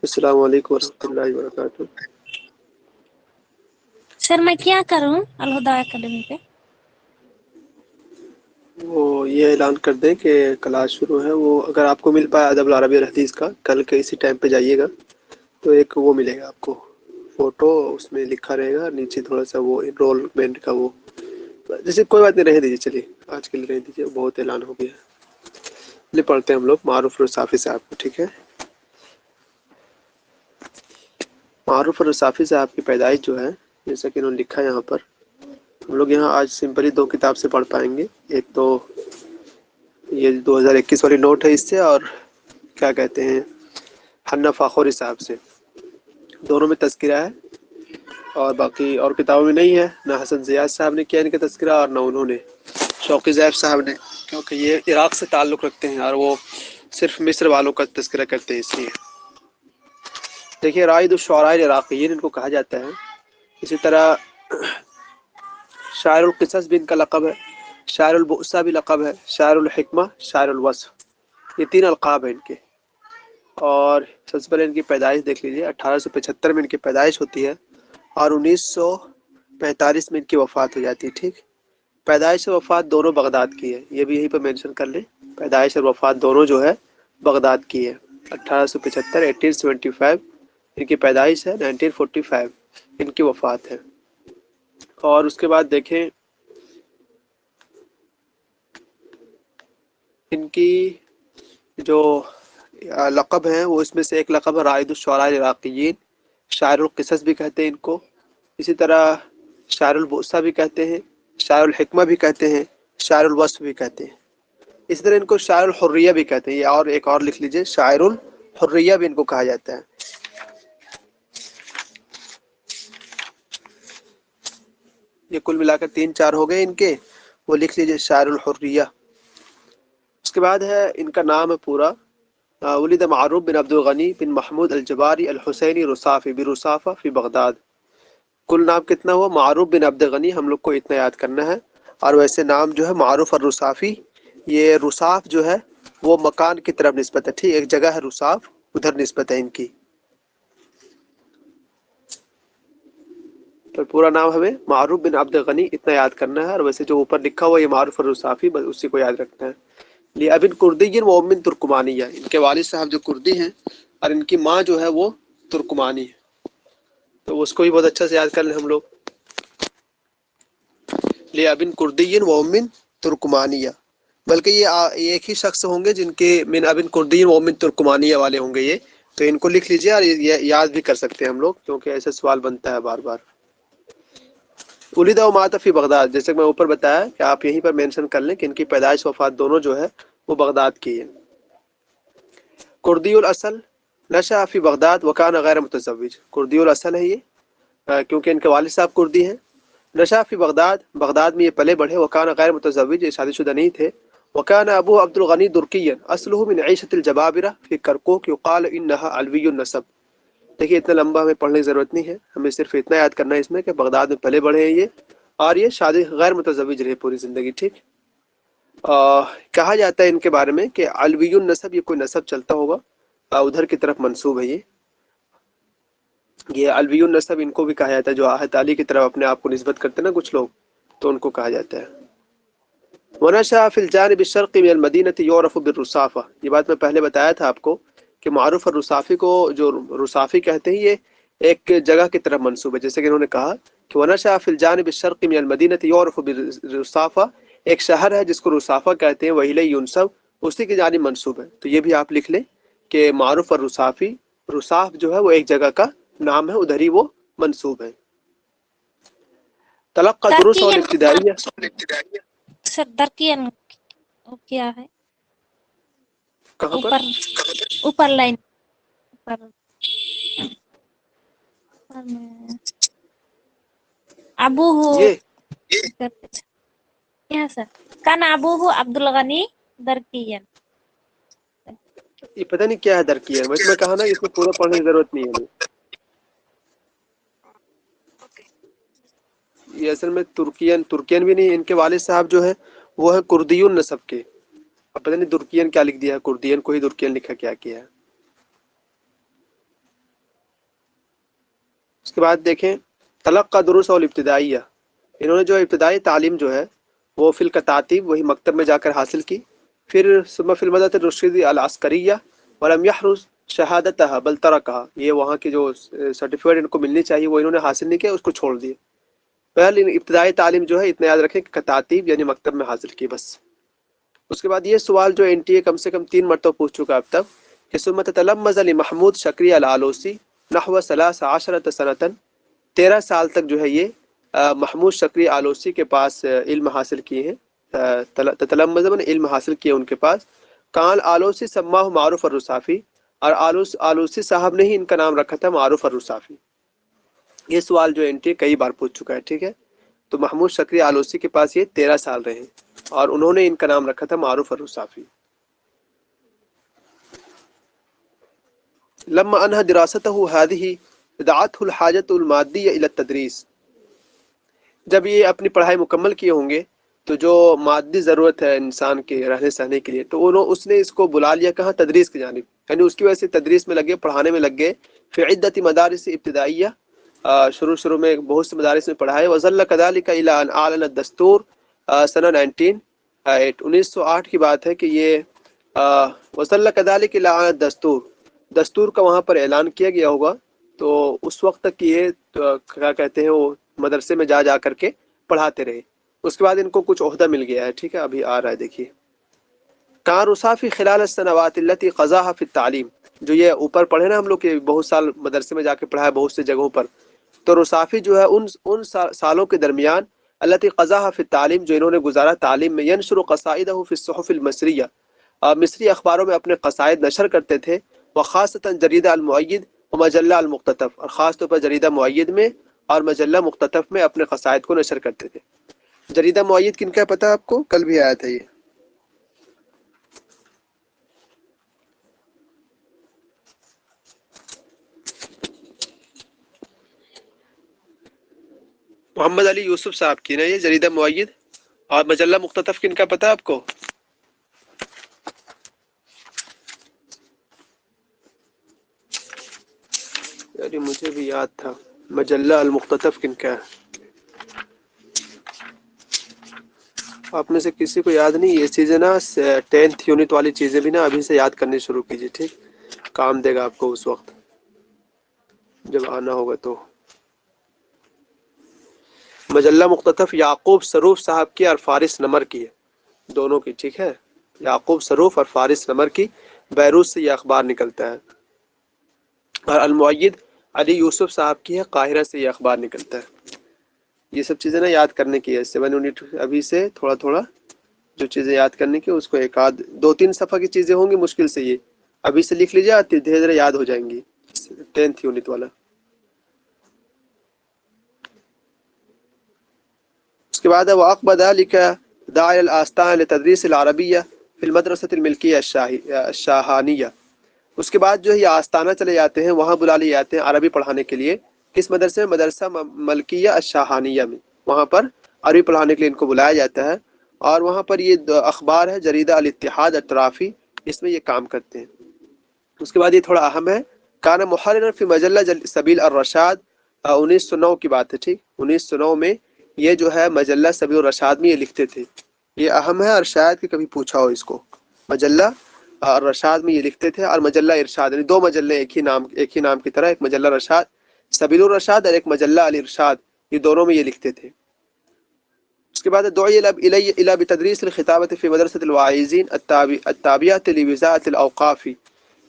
السلام علیکم ورحمۃ اللہ وبرکاتہ۔ سر میں کیا کروں الہدا اکیڈمی پہ؟ وہ یہ اعلان کر دیں کہ کلاس شروع ہے، وہ اگر آپ کو مل پائے ادب العربی اور حدیث کا، کل کے اسی ٹائم پہ جائیے گا تو ایک وہ ملے گا آپ کو فوٹو، اس میں لکھا رہے گا نیچے تھوڑا سا وہ انرولمنٹ کا وہ، جیسے کوئی بات نہیں، رہنے دیجیے، چلیے آج کے لیے رہنے دیجیے، بہت اعلان ہو گیا۔ چلیے پڑھتے ہیں ہم لوگ معروف الرصافی صاحب کو، ٹھیک ہے۔ معروف الرصافی صاحب کی پیدائش جو ہے، جیسا کہ انہوں نے لکھا ہے یہاں پر، ہم لوگ یہاں آج سمپلی 2 کتاب سے پڑھ پائیں گے۔ ایک تو یہ 2021 والی نوٹ ہے اس سے، اور کیا کہتے ہیں حنا فاخوری صاحب سے، دونوں میں تذکرہ ہے، اور باقی اور کتابوں میں نہیں ہے، نہ حسن زیاد صاحب نے کیا ان کا تذکرہ اور نہ انہوں نے شوقی زیب صاحب نے، کیونکہ یہ عراق سے تعلق رکھتے ہیں اور وہ صرف مصر والوں کا تذکرہ کرتے ہیں، اس لیے دیکھیے رائد الشعراء العراقیین ان کو کہا جاتا ہے۔ اسی طرح شاعر القصص بھی ان کا لقب ہے، شاعر البؤسا بھی لقب ہے، شاعر الحکمہ، شاعر الوصف، یہ 3 القاب ہیں ان کے۔ اور سب سے پہلے ان کی پیدائش دیکھ لیجیے، 1875 میں ان کی پیدائش ہوتی ہے اور 1945 میں ان کی وفات ہو جاتی ہے، ٹھیک۔ پیدائش اور وفات دونوں بغداد کی ہے، یہ بھی یہیں پہ مینشن کر لیں، پیدائش اور وفات دونوں جو ہے بغداد کی ہے۔ 1875 1875 ان کی پیدائش ہے، 1945 ان کی وفات ہے۔ اور اس کے بعد دیکھیں ان کی جو لقب ہیں، وہ اس میں سے ایک لقب ہے رائد الشعراء العراقیین، شاعر القصص بھی کہتے ہیں ان کو، اسی طرح شاعر البؤسا بھی کہتے ہیں، شاعر الحکمہ بھی کہتے ہیں، شاعر الوصف بھی کہتے ہیں، اسی طرح ان کو شاعر الحریہ بھی کہتے ہیں، یہ اور ایک اور لکھ لیجئے، شاعر الحریہ بھی ان کو کہا جاتا ہے۔ یہ کل ملا کر 3 4 ہو گئے ان کے، وہ لکھ لیجئے شاعر الحریہ۔ اس کے بعد ہے ان کا نام ہے پورا، ولد معروف بن عبد الغنی بن محمود الجباری الحسینی رصافی برصافہ فی بغداد۔ کل نام کتنا ہوا؟ معروف بن عبد الغنی، ہم لوگ کو اتنا یاد کرنا ہے۔ اور ویسے نام جو ہے معروف الرصافی، یہ رصاف جو ہے وہ مکان کی طرف نسبت ہے، ٹھیک، ایک جگہ ہے رصاف، ادھر نسبت ہے ان کی۔ تو پورا نام ہمیں معروف بن عبد الغنی اتنا یاد کرنا ہے، اور ویسے جو اوپر لکھا ہوا یہ معروف الرصافی، بس اسی کو یاد رکھنا ہے۔ ابن کردی و ام ترکمانیہ، ان کے والد صاحب جو کردی ہیں اور ان کی ماں جو ہے وہ ترکمانی ہے، تو اس کو بھی بہت اچھا سے یاد کر لیں ہم لوگ۔ ابن کردی و ام ترکمانیہ، بلکہ یہ ایک ہی شخص ہوں گے جن کے من ابن کردی و ام ترکمانیہ والے ہوں گے یہ، تو ان کو لکھ لیجئے اور یہ یاد بھی کر سکتے ہیں ہم لوگ، کیونکہ ایسا سوال بنتا ہے بار بار۔ ولد و مات فی بغداد، جیسے کہ میں اوپر بتایا کہ آپ یہیں پر مینشن کر لیں کہ ان کی پیدائش وفات دونوں جو ہے وہ بغداد کی ہے۔ کردی الاصل، نشأ فی بغداد وکان غیر متزوج، کردی الاصل ہے یہ، کیونکہ ان کے والد صاحب کردی ہیں۔ نشأ فی بغداد، بغداد میں یہ پلے بڑھے، وکان غیر متزوج، یہ شادی شدہ نہیں تھے۔ وکان ابو عبد الغنی درکیا اصلہ من عیشۃ الجبابرہ فی کرکوک یقال انہا علوی النسب۔ دیکھیے اتنا لمبا ہمیں پڑھنے کی ضرورت نہیں ہے، ہمیں صرف اتنا یاد کرنا ہے اس میں کہ بغداد میں پلے بڑھے ہیں یہ، اور یہ شادی غیر متزوج رہے پوری زندگی، ٹھیک۔ کہا جاتا ہے ان کے بارے میں کہ علوی النسب، یہ کوئی نسب چلتا ہوگا، ادھر کی طرف منسوب ہے یہ علوی النسب ان کو بھی کہا جاتا ہے، جو آہت علی کی طرف اپنے آپ کو نسبت کرتے ہیں نا کچھ لوگ، تو ان کو کہا جاتا ہے۔ ونشأ فی الجانب الشرقی من المدینہ یعرف بالرصافہ، یہ بات میں پہلے بتایا تھا آپ کو کہ معروف الرصافی کو جو رصافی کہتے ہیں، یہ ایک جگہ کی طرف منسوب ہے، جیسے کہ انہوں نے کہا کہ ونشأ فی الجانب الشرقی من المدینہ یعرف بالرصافہ، ایک شہر ہے جس کو رصافہ کہتے ہیں، وإلیہ ینسب، اسی کی جانب منسوب ہے۔ تو یہ بھی آپ لکھ لیں کہ معروف الرصافی، رصاف جو ہے وہ ایک جگہ کا نام ہے، ادھر ہی وہ منسوب ہے۔ تلقى دروس درکین الابتدائیہ، سر درکین وہ کیا ہے؟ کہاں پر؟ اوپر اوپر لائن اوپر میں ابو ہو یہ یہاں سر کان ابو ہو عبد الغنی درکین، یہ پتہ نہیں کیا ہے درکیہ، ویسے میں کہا نا اس میں پورا پڑھنے کی ضرورت نہیں ہے ہمیں، یہ اصل میں ترکین بھی نہیں، ان کے والد صاحب جو ہے وہ ہے کردیون نسب کے، اب پتہ نہیں درکین کیا لکھ دیا ہے، کردین کو ہی درکین لکھا کیا ہے۔ اس کے بعد دیکھیں تلقى دروس الابتدائیہ، انہوں نے جو ابتدائی تعلیم جو ہے وہ فی الکتاتیب وہی مکتب میں جا کر حاصل کی، پھر ثم فی المدرسۃ الرشیدیہ العسکریہ ولم یحرز شہادتها بل ترکها، یہ وہاں کی جو سرٹیفکیٹ ان کو ملنی چاہیے وہ انہوں نے حاصل نہیں کیا، اس کو چھوڑ دیے۔ پہلے ابتدائی تعلیم جو ہے اتنا یاد رکھیں کہ کتاتیب یعنی مکتب میں حاصل کی بس۔ اس کے بعد یہ سوال جو این ٹی اے کم سے کم 3 مرتبہ پوچھ چکا اب تک کہ ثم تتلمذ لمحمود شکری العلوسی نحو 13 سنة، 13 سال تک جو ہے یہ محمود شکری آلوسی کے پاس علم حاصل کیے ہیں، تتلمذ من علم حاصل کیے ان کے پاس۔ کان آلوسی سماہ معروف الرصافی، اور آلوسی صاحب نے ہی ان کا نام رکھا تھا معروف الرصافی۔ یہ سوال جو این ٹی اے کئی بار پوچھ چکا ہے، ٹھیک ہے۔ تو محمود شکری آلوسی کے پاس یہ 13 سال رہے اور انہوں نے ان کا نام رکھا تھا معروف الرصافی۔ لما انہا دراسته هذه دعته الحاجة المادية الى التدریس، جب یہ اپنی پڑھائی مکمل کیے ہوں گے تو جو مادی ضرورت ہے انسان کے رہنے سہنے کے لیے، تو اس نے اس کو بلا لیا کہاں؟ تدریس کی جانب، یعنی اس کی وجہ سے تدریس میں لگے، پڑھانے میں لگ گئے۔ فی عدت مدارس ابتدائیہ، شروع میں بہت سے مدارس میں پڑھائے۔ وظل كذلك الى ان اعلن الدستور سنہ 1908 کی بات ہے کہ یہ وظل كذلك الى ان الدستور، دستور کا وہاں پر اعلان کیا گیا ہوگا، تو اس وقت تک یہ کیا کہتے ہیں وہ مدرسے میں جا کر کے پڑھاتے رہے۔ اس کے بعد ان کو کچھ عہدہ مل گیا ہے، ٹھیک ہے، ابھی آ رہا ہے دیکھیے۔ کان رصافی خلال السنوات التي قضاها في التعلیم، جو یہ اوپر پڑھے نا ہم لوگ کہ بہت سال مدرسے میں جا کے پڑھا ہے بہت سے جگہوں پر، تو رصافی جو ہے ان سالوں کے درمیان التي قضاها في التعلیم، جو انہوں نے گزارا تعلیم میں، ينشر قصائده في الصحف المصریہ، مصری اخباروں میں اپنے قصائد نشر کرتے تھے، وخاصتا جریدہ المؤید و مجلہ المقتطف، اور خاص طور پر جریدہ مؤید میں اور مجلہ مقتطف میں اپنے قصائد کو نشر کرتے تھے۔ جریدہ مؤید کن کا پتہ آپ کو؟ کل بھی آیا تھا یہ۔ محمد علی یوسف صاحب کی نا یہ جریدہ مؤید، اور مجلہ مقتطف کن کا پتہ آپ کو؟ یعنی مجھے بھی یاد تھا، مجلہ المقتطف کن کا ہے؟ آپ میں سے کسی کو یاد نہیں؟ یہ چیزیں نا 10th یونٹ والی چیزیں بھی نا ابھی سے یاد کرنی شروع کیجیے، ٹھیک، کام دے گا آپ کو اس وقت جب آنا ہوگا تو۔ مجلہ مقتطف یعقوب سروف صاحب کی اور فارس نمر کی ہے، دونوں کی، ٹھیک ہے، یعقوب سروف اور فارس نمر کی، بیروت سے یہ اخبار نکلتا ہے۔ اور المؤید علی یوسف صاحب کی ہے، قاہرہ سے یہ اخبار نکلتا ہے۔ یہ سب چیزیں نا یاد کرنے کی ہے، 7 یونٹ ابھی سے تھوڑا تھوڑا جو چیزیں یاد کرنے کی، اس کو 2-3 صفحہ کی چیزیں ہوں گی مشکل سے، یہ ابھی سے لکھ لیجیے، دھیرے دھیرے یاد ہو جائیں گی 10th یونٹ والا۔ اس کے بعد ہے وَأَقْبَ ذَلِكَ دَاعِيَ الْآسْتَانِ لِتَدْرِيسِ الْعَرَبِيَّةِ فِي الْمَدْرَسَةِ الْمِلْكِيَّةِ الشاہانیہ، اس کے بعد جو ہے یہ آستانہ چلے جاتے ہیں، وہاں بلا لیے جاتے ہیں عربی پڑھانے کے لیے۔ کس مدرسے میں؟ مدرسہ ملکیہ الشاہانیہ میں، وہاں پر عربی پڑھانے کے لیے ان کو بلایا جاتا ہے، اور وہاں پر یہ اخبار ہے جریدہ الاتحاد الطرافی، اس میں یہ کام کرتے ہیں۔ اس کے بعد یہ تھوڑا اہم ہے، کان محررا فی مجلہ سبیل الرشاد، 1909 کی بات ہے، ٹھیک، 1909 میں یہ جو ہے مجلہ سبیل الرشاد میں یہ لکھتے تھے، یہ اہم ہے اور شاید کہ کبھی پوچھا ہو اس کو۔ مجلہ الرشاد میں یہ لکھتے تھے، اور مجلہ ارشاد، یعنی 2 مجلے ایک ہی نام کی طرح، ایک مجلہ رشاد سبیل الرشاد اور ایک مجلہ الارشاد، یہ دونوں میں یہ لکھتے تھے۔ اس کے بعد دعی الی بتدریس الخطابۃ فی مدرسۃ الواعظین التابعۃ لوزارۃ الاوقاف،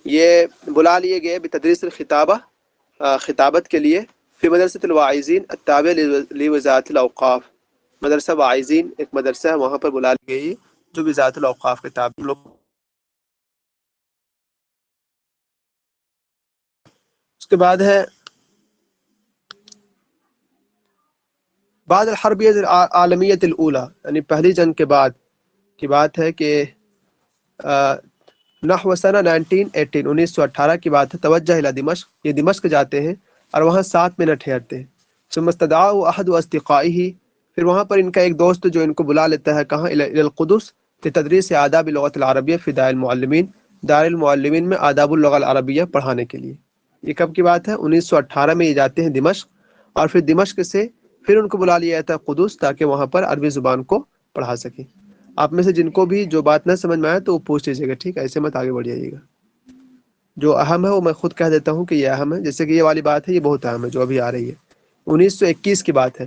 یہ بلا لیے گئے بتدریس الخطابہ، خطابت کے لیے، فی مدرسۃ الواعظین التابع لوزارۃ الاوقاف، مدرسہ واعظین ایک مدرسہ ہے، وہاں پر بلا لی گئی جو وزارت الاوقاف کے تابع لوگ۔ اس کے بعد ہے بعد الحرب العالمیۃ الاولی، یعنی پہلی جنگ کے بعد کی بات ہے کہ نحو سنہ 1918 کی بات ہے، توجہ الی دمشق، یہ دمشق جاتے ہیں اور وہاں 7 منٹ ٹھہرتے ہیں۔ ثم استدعاہ احد اصدقائہ، پھر وہاں پر ان کا ایک دوست جو ان کو بلا لیتا ہے کہاں؟ الی القدس لتدریس آداب اللغۃ العربیہ فی دار المعلمین، دار المعلمین میں آداب اللغہ العربیہ پڑھانے کے لیے۔ یہ کب کی بات ہے؟ 1918 میں یہ جاتے ہیں دمشق، اور پھر دمشق سے پھر ان کو بلا لیا جاتا ہے قدس، تاکہ وہاں پر عربی زبان کو پڑھا سکیں۔ آپ میں سے جن کو بھی جو بات نہ سمجھ میں آئے تو وہ پوچھ لیجیے گا، ٹھیک ہے؟ ایسے مت آگے بڑھ جائیے گا۔ جو اہم ہے وہ میں خود کہہ دیتا ہوں کہ یہ اہم ہے، جیسے کہ یہ والی بات ہے، یہ بہت اہم ہے جو ابھی آ رہی ہے۔ 1921 کی بات ہے،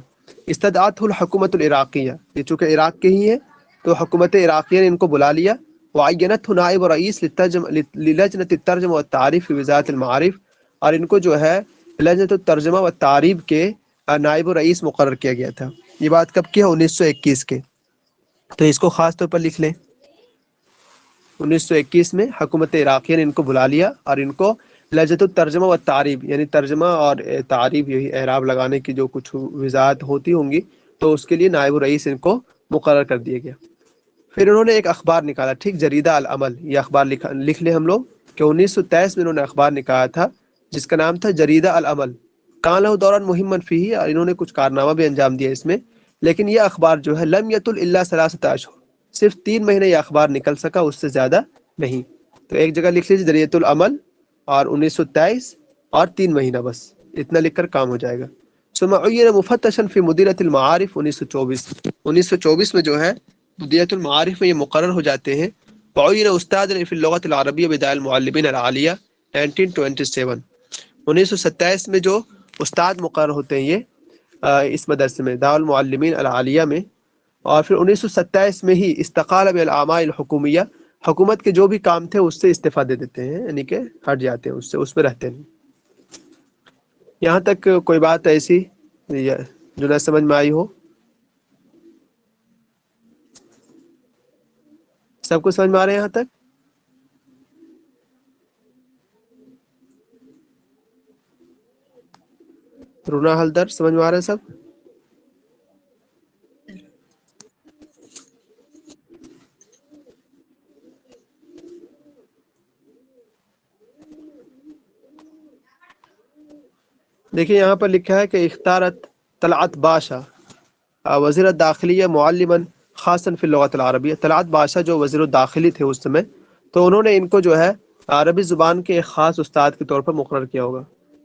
استدعته الحکومت العراقیہ، یہ چونکہ عراق کے ہی ہیں تو حکومت عراقیہ نے ان کو بلا لیا۔ وعینته نائب رئیس للجنة الترجمہ والتعریف فی وزارت المعارف، اور ان کو جو ہے لجنۃ الترجمہ والتعریف کے نائب رئیس مقرر کیا گیا تھا۔ یہ بات کب کی ہے؟ 1921 کے، تو اس کو خاص طور پر لکھ لیں۔ 1921 میں حکومت عراقیہ نے ان کو بلا لیا اور ان کو لجنۃ الترجمہ والتعریف، یعنی ترجمہ اور تعریف، یہی اعراب لگانے کی جو کچھ وضاحت ہوتی ہوں گی، تو اس کے لیے نائب رئیس ان کو مقرر کر دیا گیا۔ پھر انہوں نے ایک اخبار نکالا، ٹھیک، جریدہ العمل، یہ اخبار لکھ لیں ہم لوگ کہ 1923 میں انہوں نے اخبار نکالا تھا جس کا نام تھا جریدہ العمل۔ کان لہ دوران مہمن فیہ، اور انہوں نے کچھ کارنامہ بھی انجام دیا اس میں، لیکن یہ اخبار جو ہے لم یطل الا 3 اشہر، صرف 3 مہینے یہ اخبار نکل سکا، اس سے زیادہ نہیں۔ تو ایک جگہ لکھ لیجیے جریدۃ العمل اور 1923 اور 3 مہینہ، بس اتنا لکھ کر کام ہو جائے گا۔ ثم عین مفتشا فی مدیرۃ المعارف 1924 میں جو ہے مدیرۃ المعارف میں یہ مقرر ہو جاتے ہیں۔ وعین استاد فی اللغۃ العربیہ بداع المعلمین العالیہ 1927، 1927 میں جو استاد مقرر ہوتے ہیں یہ اس مدرسے میں دار المعلمین العالیہ میں، اور پھر 1927 میں ہی استقال بالاعمال الحکومیہ، حکومت کے جو بھی کام تھے اس سے استعفیٰ دے دیتے ہیں، یعنی کہ ہٹ جاتے ہیں اس سے، اس میں رہتے نہیں۔ یہاں تک کوئی بات ایسی جو نہ سمجھ میں آئی ہو؟ سب کو سمجھ میں آ رہے ہیں یہاں تک؟ رونا حلدر سمجھ میں آ رہا ہے سب؟ دیکھیے یہاں پر لکھا ہے کہ اختارت طلعت باشا وزیر داخلیہ معلما خاصا فی اللغۃ العربیہ، طلعت باشا جو وزیر الداخلی تھے اس سمے، تو انہوں نے ان کو جو ہے عربی زبان کے ایک خاص استاد کے طور پر مقرر کیا ہوگا۔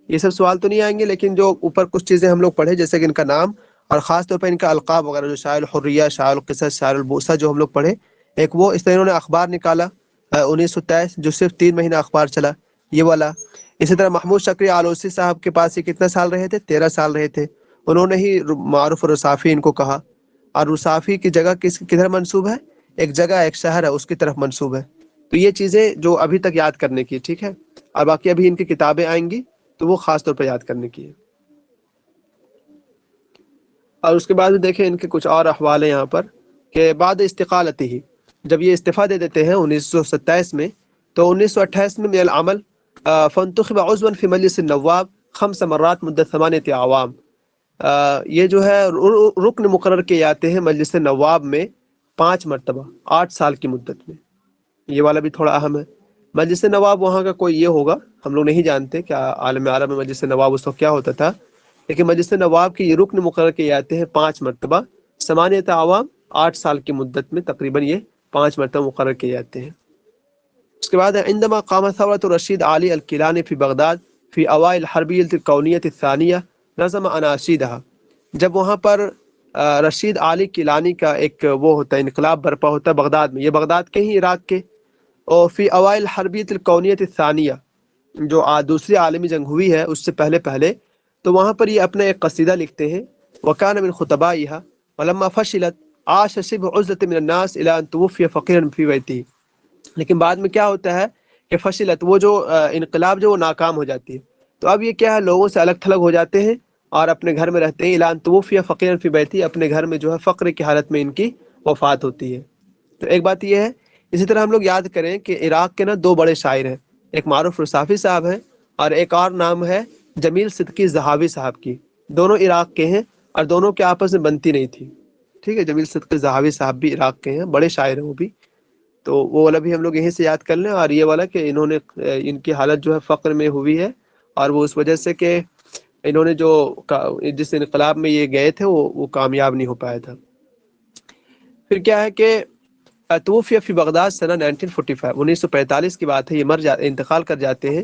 یہ سب سوال تو نہیں آئیں گے، لیکن جو اوپر کچھ چیزیں ہم لوگ پڑھے، جیسے کہ ان کا نام اور خاص طور پر ان کا القاب وغیرہ، جو شاعر الحریہ، شاعر القصص، شاعر البوسہ جو ہم لوگ پڑھے، ایک وہ اس طرح انہوں نے اخبار نکالا 1923 جو صرف 3 مہینہ اخبار چلا، یہ والا۔ اسی طرح محمود شکری آلوسی صاحب کے پاس یہ کتنا سال رہے تھے؟ 13 سال رہے تھے، انہوں نے ہی معروف الرصافی ان کو کہا، اور رصافی کی جگہ کدھر منسوب ہے؟ ایک جگہ، ایک شہر ہے، اس کی طرف منسوب ہے۔ تو یہ چیزیں جو ابھی تک یاد کرنے کی، ٹھیک ہے، اور باقی ابھی ان کی کتابیں آئیں گی تو وہ خاص طور پر یاد کرنے کی ہے۔ اور اس کے بعد دیکھیں ان کے کچھ اور احوال ہیں یہاں پر کہ بعد استقالت ہی، جب یہ استعفیٰ دے دیتے ہیں 1927 میں، تو 1928 میں من العمل فانتخب عضوا فی مجلس النواب 5 مرات مدت 8 اعوام، یہ جو ہے رکن مقرر کیے جاتے ہیں مجلس نواب میں 5 مرتبہ 8 سال کی مدت میں۔ یہ والا بھی تھوڑا اہم ہے۔ مجلس نواب وہاں کا کوئی یہ ہوگا، ہم لوگ نہیں جانتے کیا عالم عرب میں مجلس نواب اس وقت کیا ہوتا تھا، لیکن مجلس نواب کی یہ رکن مقرر کیے جاتے ہیں 5 مرتبہ 8 اعوام، 8 سال کی مدت میں تقریباً یہ 5 مرتبہ مقرر کیے جاتے ہیں۔ اس کے بعد عندما قام ثورۃ رشید علی الکیلانی فی بغداد فی اوائل الحربیۃ الکونیۃ الثانیہ نظم اناشیدہ، جب وہاں پر رشید علی کیلانی کا ایک وہ ہوتا ہے، انقلاب برپا ہوتا ہے بغداد میں، یہ بغداد کے ہی عراق کے، اور فی اوائل الحربیۃ الکونیۃ الثانیہ، جو دوسری عالمی جنگ ہوئی ہے اس سے پہلے، تو وہاں پر یہ اپنا ایک قصیدہ لکھتے ہیں، وکان من خطبائها ولما فشلت عاش شبه عزلة من الناس الى ان توفي فقيرا في بيته، لیکن بعد میں کیا ہوتا ہے کہ فشلت، وہ جو انقلاب جو وہ ناکام ہو جاتی ہے، تو اب یہ کیا ہے، لوگوں سے الگ تھلگ ہو جاتے ہیں اور اپنے گھر میں رہتے ہیں، اعلان توفی فقیرا فی بیتی، اپنے گھر میں جو ہے فقر کی حالت میں ان کی وفات ہوتی ہے۔ تو ایک بات یہ ہے، اسی طرح ہم لوگ یاد کریں کہ عراق کے نا 2 بڑے شاعر ہیں، ایک معروف رصافی صاحب ہیں اور ایک اور نام ہے جمیل صدقی زہاوی صاحب کی، دونوں عراق کے ہیں اور دونوں کے آپس میں بنتی نہیں تھی، ٹھیک ہے۔ جمیل صدقی زہاوی صاحب بھی عراق کے ہیں، بڑے شاعر ہیں وہ بھی، تو وہ والا بھی ہم لوگ یہیں سے یاد کر لیں، اور یہ والا کہ انہوں نے ان کی حالت جو ہے فقر میں ہوئی ہے، اور وہ اس وجہ سے کہ انہوں نے جو جس انقلاب میں یہ گئے تھے وہ کامیاب نہیں ہو پایا تھا۔ پھر کیا ہے کہ توفی فی بغداد سنہ 1945، 1945 کی بات ہے، یہ انتقال کر جاتے ہیں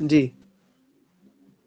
جی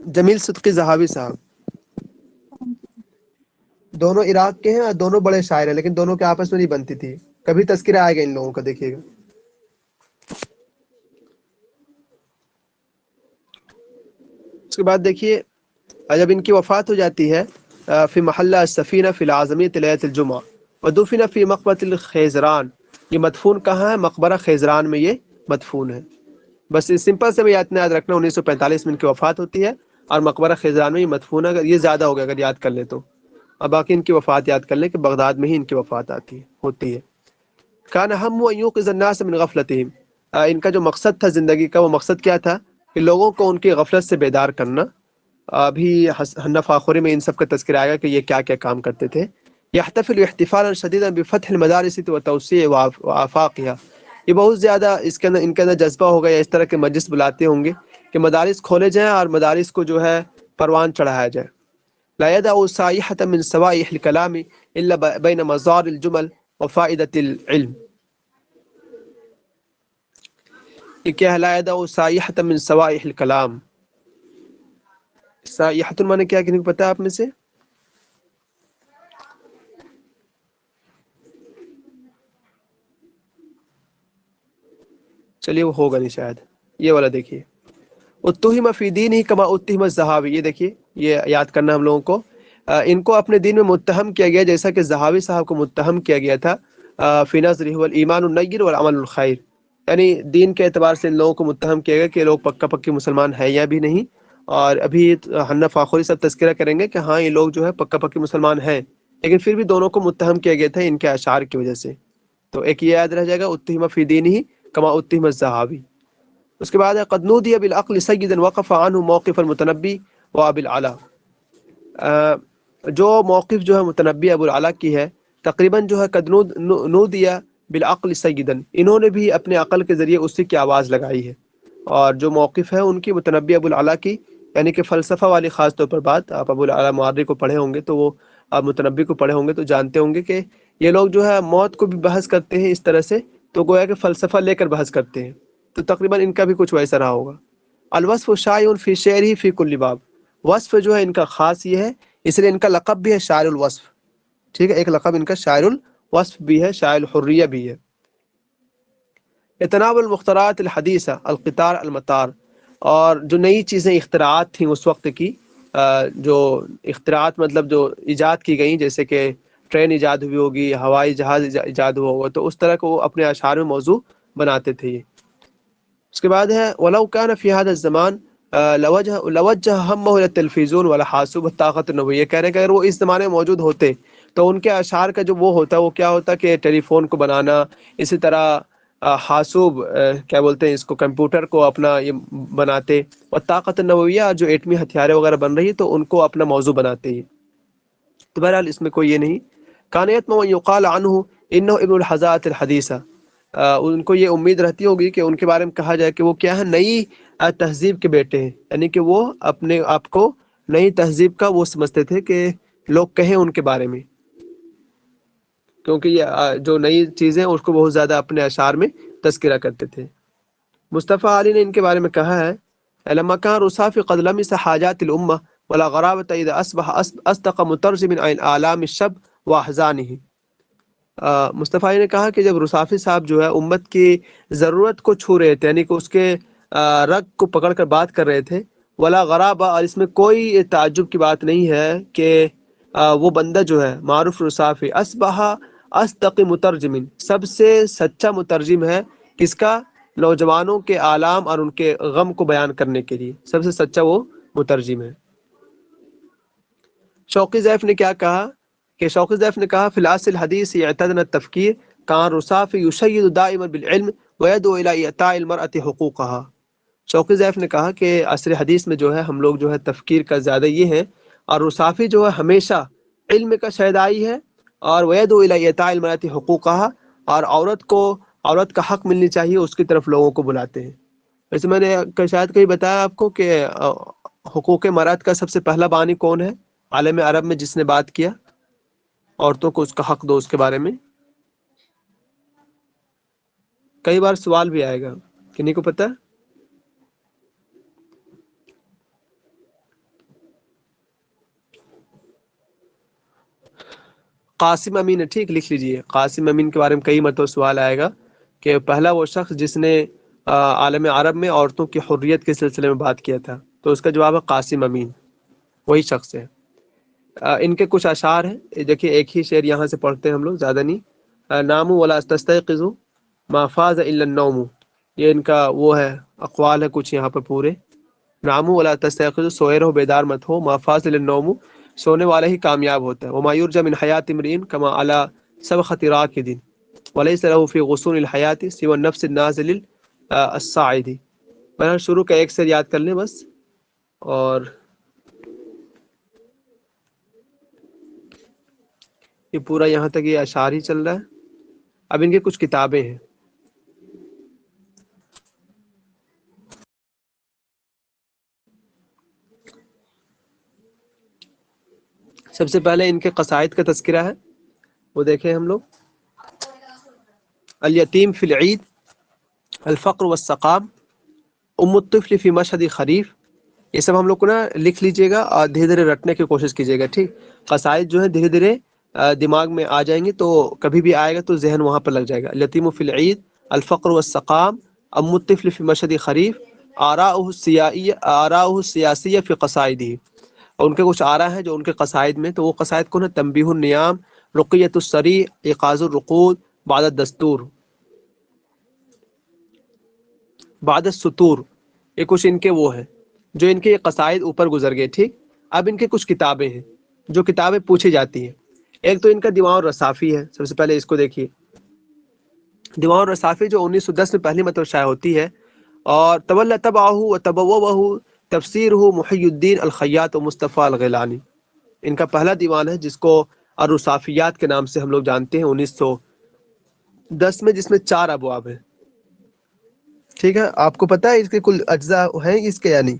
جمیل صدقی ذہابی صاحب، دونوں عراق کے ہیں اور دونوں بڑے شاعر ہیں، لیکن دونوں کے آپس میں نہیں بنتی تھی. کبھی تذکرہ آئے گا ان لوگوں کا، دیکھیے گا. اس کے بعد دیکھیے جب ان کی وفات ہو جاتی ہے فی محلہ السفینہ فی العظمیۃ لیلۃ الجمعہ ودفن فی مقبرۃ الخیزران. یہ مدفون کہاں ہے؟ مقبرہ خیزران میں یہ مدفون ہے. بس اس سمپل سے بھی یاد رکھنا، 1945 میں ان کی وفات ہوتی ہے اور مقبرہ خیزران میں یہ مدفون ہے. اگر یہ زیادہ ہو گیا اگر یاد کر لیں تو، اب باقی ان کی وفات یاد کر لیں کہ بغداد میں ہی ان کی وفات ہوتی ہے. کان ہم ان یوقظ الناس من غفلتہم. ان کا جو مقصد تھا زندگی کا، وہ مقصد کیا تھا؟ کہ لوگوں کو ان کی غفلت سے بیدار کرنا. ابھی حنف آخری میں ان سب کا تذکرہ آئے گا کہ یہ کیا کیا کام کرتے تھے. یحتفل احتفالا شدیدا بفتح المدارس وتوسيع وآفاقها. یہ بہت زیادہ اس کے اندر ان کے اندر جذبہ ہوگا، یا اس طرح کے مجلس بلاتے ہوں گے کہ مدارس کھولے جائیں اور مدارس کو جو ہے پروان چڑھایا جائے. لا يدع سائحة من سوائح الكلام الا بين مزار الجمل وفائدة العلم. یہ کیا ہے؟ لا يدع سائحة من سوائح الكلام. سائحة معنی کیا، کسی کو پتہ ہے آپ میں سے؟ چلیے وہ ہوگا نہیں شاید. یہ والا دیکھیے، اتہم فی دینہ کما اتہم الذہاوی. یہ دیکھیے، یہ یاد کرنا ہم لوگوں کو. ان کو اپنے دین میں متہم کیا گیا جیسا کہ ذہاوی صاحب کو متہم کیا گیا تھا فی نظرہ والایمان النیر والعمل الخیر. یعنی دین کے اعتبار سے ان لوگوں کو متہم کیا گیا کہ یہ لوگ پکا پکی مسلمان ہیں یا بھی نہیں. اور ابھی حنف آخری سب تذکرہ کریں گے کہ ہاں یہ لوگ جو ہے پکا پکی مسلمان ہیں، لیکن پھر بھی دونوں کو متہم کیا گیا تھا ان کے اشعار کی وجہ سے. تو ایک یہ یاد رہ جائے گا، اتہم فی دینہ کما اتہم الذہاوی. اس کے بعد ہے قد نودی بالعقل سیدا وقف عنہ موقف المتنبی و ابی العلا. جو موقف جو ہے متنبی ابو العلا کی ہے، تقریباً جو ہے قد نودیا بالعقل سیدا، انہوں نے بھی اپنے عقل کے ذریعے اسی کی آواز لگائی ہے. اور جو موقف ہے ان کی متنبی ابو العلا کی، یعنی کہ فلسفہ والی خاص طور پر بات، آپ ابو العلا معرری کو پڑھے ہوں گے تو وہ، آپ متنبی کو پڑھے ہوں گے تو جانتے ہوں گے کہ یہ لوگ جو ہے موت کو بھی بحث کرتے ہیں اس طرح سے، تو گویا کہ فلسفہ لے کر بحث کرتے ہیں. تو تقریباً ان کا بھی کچھ ویسا رہا ہوگا. الوصف شائع فی شعرہ فی کل باب. وصف جو ہے ان کا خاص یہ ہے، اس لیے ان کا لقب بھی ہے شاعر الوصف. ٹھیک ہے، ایک لقب ان کا شاعر الوصف بھی ہے، شاعر الحریہ بھی ہے. اتناب المخترعات الحدیثہ القطار المطار. اور جو نئی چیزیں اختراعات تھیں اس وقت کی، جو اختراعات مطلب جو ایجاد کی گئیں، جیسے کہ ٹرین ایجاد ہوئی ہوگی، ہوائی جہاز ایجاد ہوا ہوگا، تو اس طرح کو وہ اپنے اشعار میں موضوع بناتے تھے یہ. اس کے بعد ہے وَلَوْ كَانَ فِي هَذَا الزَّمَانِ لَوَجَّهَ هَمَّهُ إِلَى التَّلْفِزُونِ وَلَحَاسُبَ الطَّاقَةُ النَّبَوِيَّةَ. کہہ رہے ہیں کہ اگر وہ اس زمانے میں موجود ہوتے تو ان کے اشعار کا جو وہ ہوتا، وہ کیا ہوتا کہ ٹیلی فون کو بنانا، اسی طرح حاسوب کیا بولتے ہیں اس کو، کمپیوٹر کو اپنا یہ بناتے، اور طاقت النوویہ جو ایٹمی ہتھیاریں وغیرہ بن رہی تو ان کو اپنا موضوع بناتے ہی. تو بہرحال اس میں کوئی یہ نہیں. کان یطمع ان یقال عنہ انہ ابن الحضاۃ الحدیثہ. ان کو یہ امید رہتی ہوگی کہ ان کے بارے میں کہا جائے کہ وہ کیا ہے، نئی تہذیب کے بیٹے ہیں، یعنی کہ وہ اپنے آپ کو نئی تہذیب کا وہ سمجھتے تھے کہ لوگ کہیں ان کے بارے میں، کیونکہ یہ جو نئی چیزیں اس کو بہت زیادہ اپنے اشعار میں تذکرہ کرتے تھے. مصطفیٰ علی نے ان کے بارے میں کہا ہے لما كان رصافي قد لمس حاجات الامه ولا غرابه اذا اصبح اصدق مترجم عن اعلام الشب واحزانه. مصطفیٰ علی نے کہا کہ جب رصافی صاحب جو ہے امت کی ضرورت کو چھو رہے تھے، یعنی کہ اس کے رگ کو پکڑ کر بات کر رہے تھے، ولا غرابہ، اور اس میں کوئی تعجب کی بات نہیں ہے کہ وہ بندہ جو ہے معروف رصافی اصبح اصدق مترجم، سب سے سچا مترجم ہے. کس کا؟ نوجوانوں کے آلام اور ان کے غم کو بیان کرنے کے لیے سب سے سچا وہ مترجم ہے. شوقی ضیف نے کیا کہا کہ شوقی ضیف نے کہا فی الاصل الحدیث اعتدنا التفکیر کان رصافی یشید دائما بالعلم ویدعو الی اعطاء المرأة حقوقها. شوقی ضیف نے کہا کہ عصر حدیث میں جو ہے ہم لوگ جو ہے تفکیر کا زیادہ یہ ہے، اور رصافی جو ہے ہمیشہ علم کا شیدائی ہے، اور ویدعو الی اعطاء المرأة حقوقها، اور عورت کا حق ملنی چاہیے اس کی طرف لوگوں کو بلاتے ہیں. ویسے میں نے شاید کہیں بتایا آپ کو کہ حقوق مرأت کا سب سے پہلا بانی کون ہے عالم عرب میں جس نے بات کیا؟ عورتوں کو اس کا حق دو اس کے بارے میں. کئی بار سوال بھی آئے گا, کنہیں کو پتہ؟ قاسم امین ہے, ٹھیک, لکھ لیجئے. قاسم امین کے بارے میں کئی مرتبہ سوال آئے گا کہ پہلا وہ شخص جس نے عالم عرب میں عورتوں کی حریت کے سلسلے میں بات کیا تھا, تو اس کا جواب ہے قاسم امین, وہی شخص ہے. ان کے کچھ اشعار ہیں, دیکھیے ایک ہی شعر یہاں سے پڑھتے ہیں ہم لوگ, زیادہ نہیں. نام ولا تستيقظوا ما فاز الا النوم, یہ ان کا وہ ہے, اقوال ہے کچھ یہاں پر پورے. نام ولا تستيقظوا, سوئے رہو بیدار مت ہو, ما فاز الا النوم, سونے والا ہی کامیاب ہوتا ہے. وما يرجى من حیات امرئ كما على سبخة راكد وليس له في غصون الحیات سوى النفس النازل الصاعد. میں شروع کا ایک سے یاد کر لیں بس, اور یہ پورا یہاں تک یہ اشعار ہی چل رہا ہے. اب ان کی کچھ کتابیں ہیں. سب سے پہلے ان کے قصائد کا تذکرہ ہے, وہ دیکھیں ہم لوگ. الیتیم فی العید, الفقر والسقام, ام الطفل فی مشہد خریف. یہ سب ہم لوگ کو نا لکھ لیجئے گا اور دھیرے دھیرے رٹنے کی کوشش کیجیے گا, ٹھیک. قصائد جو ہے دھیرے دھیرے دماغ میں آ جائیں گے, تو کبھی بھی آئے گا تو ذہن وہاں پر لگ جائے گا. الیتیم فی العید, الفقر والسقام, ام الطفل فی مشہد خریف, آراؤہ السیاسیہ فی قصائدہ. ان کے کچھ آرا ہیں جو ان کے قصائد میں, تو وہ قصائد کو نا تنبیہ النیام, رقیۃ السریع, ایقاظ الرقود, بعد الدستور, بعد السطور, یہ کچھ ان کے وہ ہیں جو ان کے یہ قصائد اوپر گزر گئے, ٹھیک. اب ان کے کچھ کتابیں ہیں جو کتابیں پوچھی جاتی ہیں. ایک تو ان کا دیوان الرصافی ہے, سب سے پہلے اس کو دیکھیے. دیوان الرصافی جو 1910 میں پہلی مرتبہ شائع ہوتی ہے, اور تولی تبعہ و تبوبہ تفسیرہ محی الدین الخیاط و مصطفیٰ الغیلانی. ان کا پہلا دیوان ہے جس کو الرصافیات کے نام سے ہم لوگ جانتے ہیں, 1910 میں, جس میں 4 ابواب ہیں. ٹھیک ہے, آپ کو پتہ ہے اس کے کل اجزاء ہیں اس کے یا نہیں؟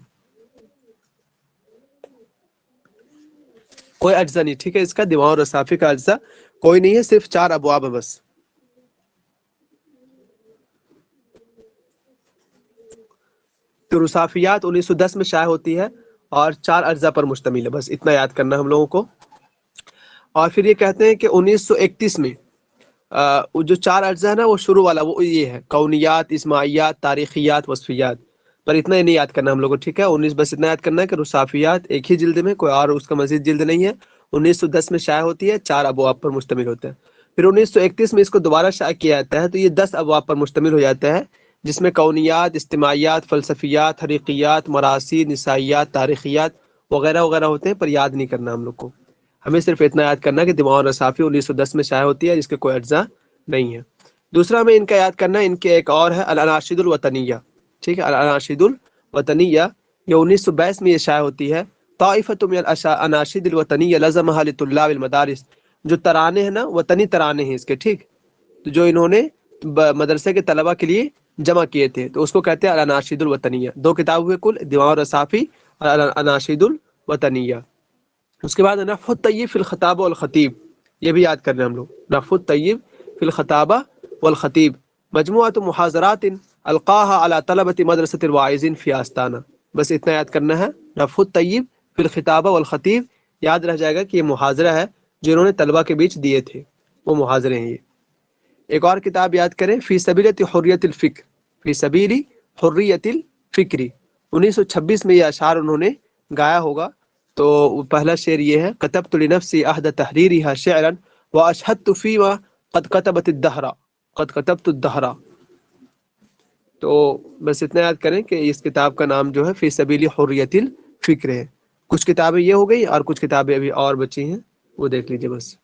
کوئی اجزاء نہیں, ٹھیک ہے. اس کا دیوان الرصافی کا اجزاء کوئی نہیں ہے, صرف 4 ابواب ہے بس. تو رصافیات 1910 میں شائع ہوتی ہے اور 4 اجزاء پر مشتمل ہے, بس اتنا یاد کرنا ہم لوگوں کو. اور پھر یہ کہتے ہیں کہ 1931 میں جو 4 اجزاء ہے نا, وہ شروع والا وہ یہ ہے, کونیات, اسماعیات, تاریخیات, وصفیات. پر اتنا ہی نہیں یاد کرنا ہم لوگوں کو, ٹھیک ہے. 19 بس اتنا یاد کرنا ہے کہ رصافیات ایک ہی جلد میں, کوئی اور اس کا مزید جلد نہیں ہے. 1910 میں شائع ہوتی ہے, 4 ابواب پر مشتمل ہوتا ہے. پھر 1931 میں اس کو دوبارہ شائع کیا جاتا ہے, تو یہ 10 ابواب پر مشتمل ہو جاتا ہے, جس میں کونیات, اجتماعیات, فلسفیات, حقیقیات, مراثی, نسائیات, تاریخیات وغیرہ وغیرہ ہوتے ہیں. پر یاد نہیں کرنا ہم لوگ کو, ہمیں صرف اتنا یاد کرنا کہ دیوان الرصافی 1910 میں شائع ہوتی ہے, جس کے کوئی اجزاء نہیں ہے. دوسرا میں ان کا یاد کرنا, ان کے ایک اور ہے الاناشید الوطنیہ, ٹھیک ہے. الاناشید الوطنیہ یہ 1922 میں یہ شائع ہوتی ہے. طائفۃ من الاناشید الوطنیہ لزمھا لطلاب المدارس, جو ترانے ہیں نا, وطنی ترانے ہیں اس کے, ٹھیک. تو جو انہوں نے مدرسے کے طلبہ کے لیے جمع کیے تھے, تو اس کو کہتے ہیں الاناشید الوطنیہ. 2 کتاب ہوئے کل, دیوان الرصافی اور الاناشید الوطنیہ. اس کے بعد نفح الطیب فی الخطابہ والخطیب, یہ بھی یاد کرنا ہم لوگ. نفح الطیب فی الخطابہ والخطیب, مجموعۃ محاضرات القاها علی طلبۃ مدرسۃ الواعظین فی آستانہ. بس اتنا یاد کرنا ہے, نفح الطیب فی الخطابہ والخطیب. یاد رہ جائے گا کہ یہ محاضرہ ہے جو انہوں نے طلبہ کے بیچ دیے تھے, وہ محاضرے ہیں یہ. ایک اور کتاب یاد کریں, فی سبیلۃ حریۃ الفکر, فی سبیل حریۃ الفکر. 1926 میں یہ اشعار انہوں نے گایا ہوگا. تو پہلا شعر یہ ہے, کتبت لنفسی عہد تحریرها شعرا واشهدت فيما قد كتبت الدهر, قد كتبت الدهر. تو بس اتنا یاد کریں کہ اس کتاب کا نام جو ہے فی سبیل حریۃ الفکر ہے. کچھ کتابیں یہ ہو گئی اور کچھ کتابیں ابھی اور بچی ہیں, وہ دیکھ لیجیے بس.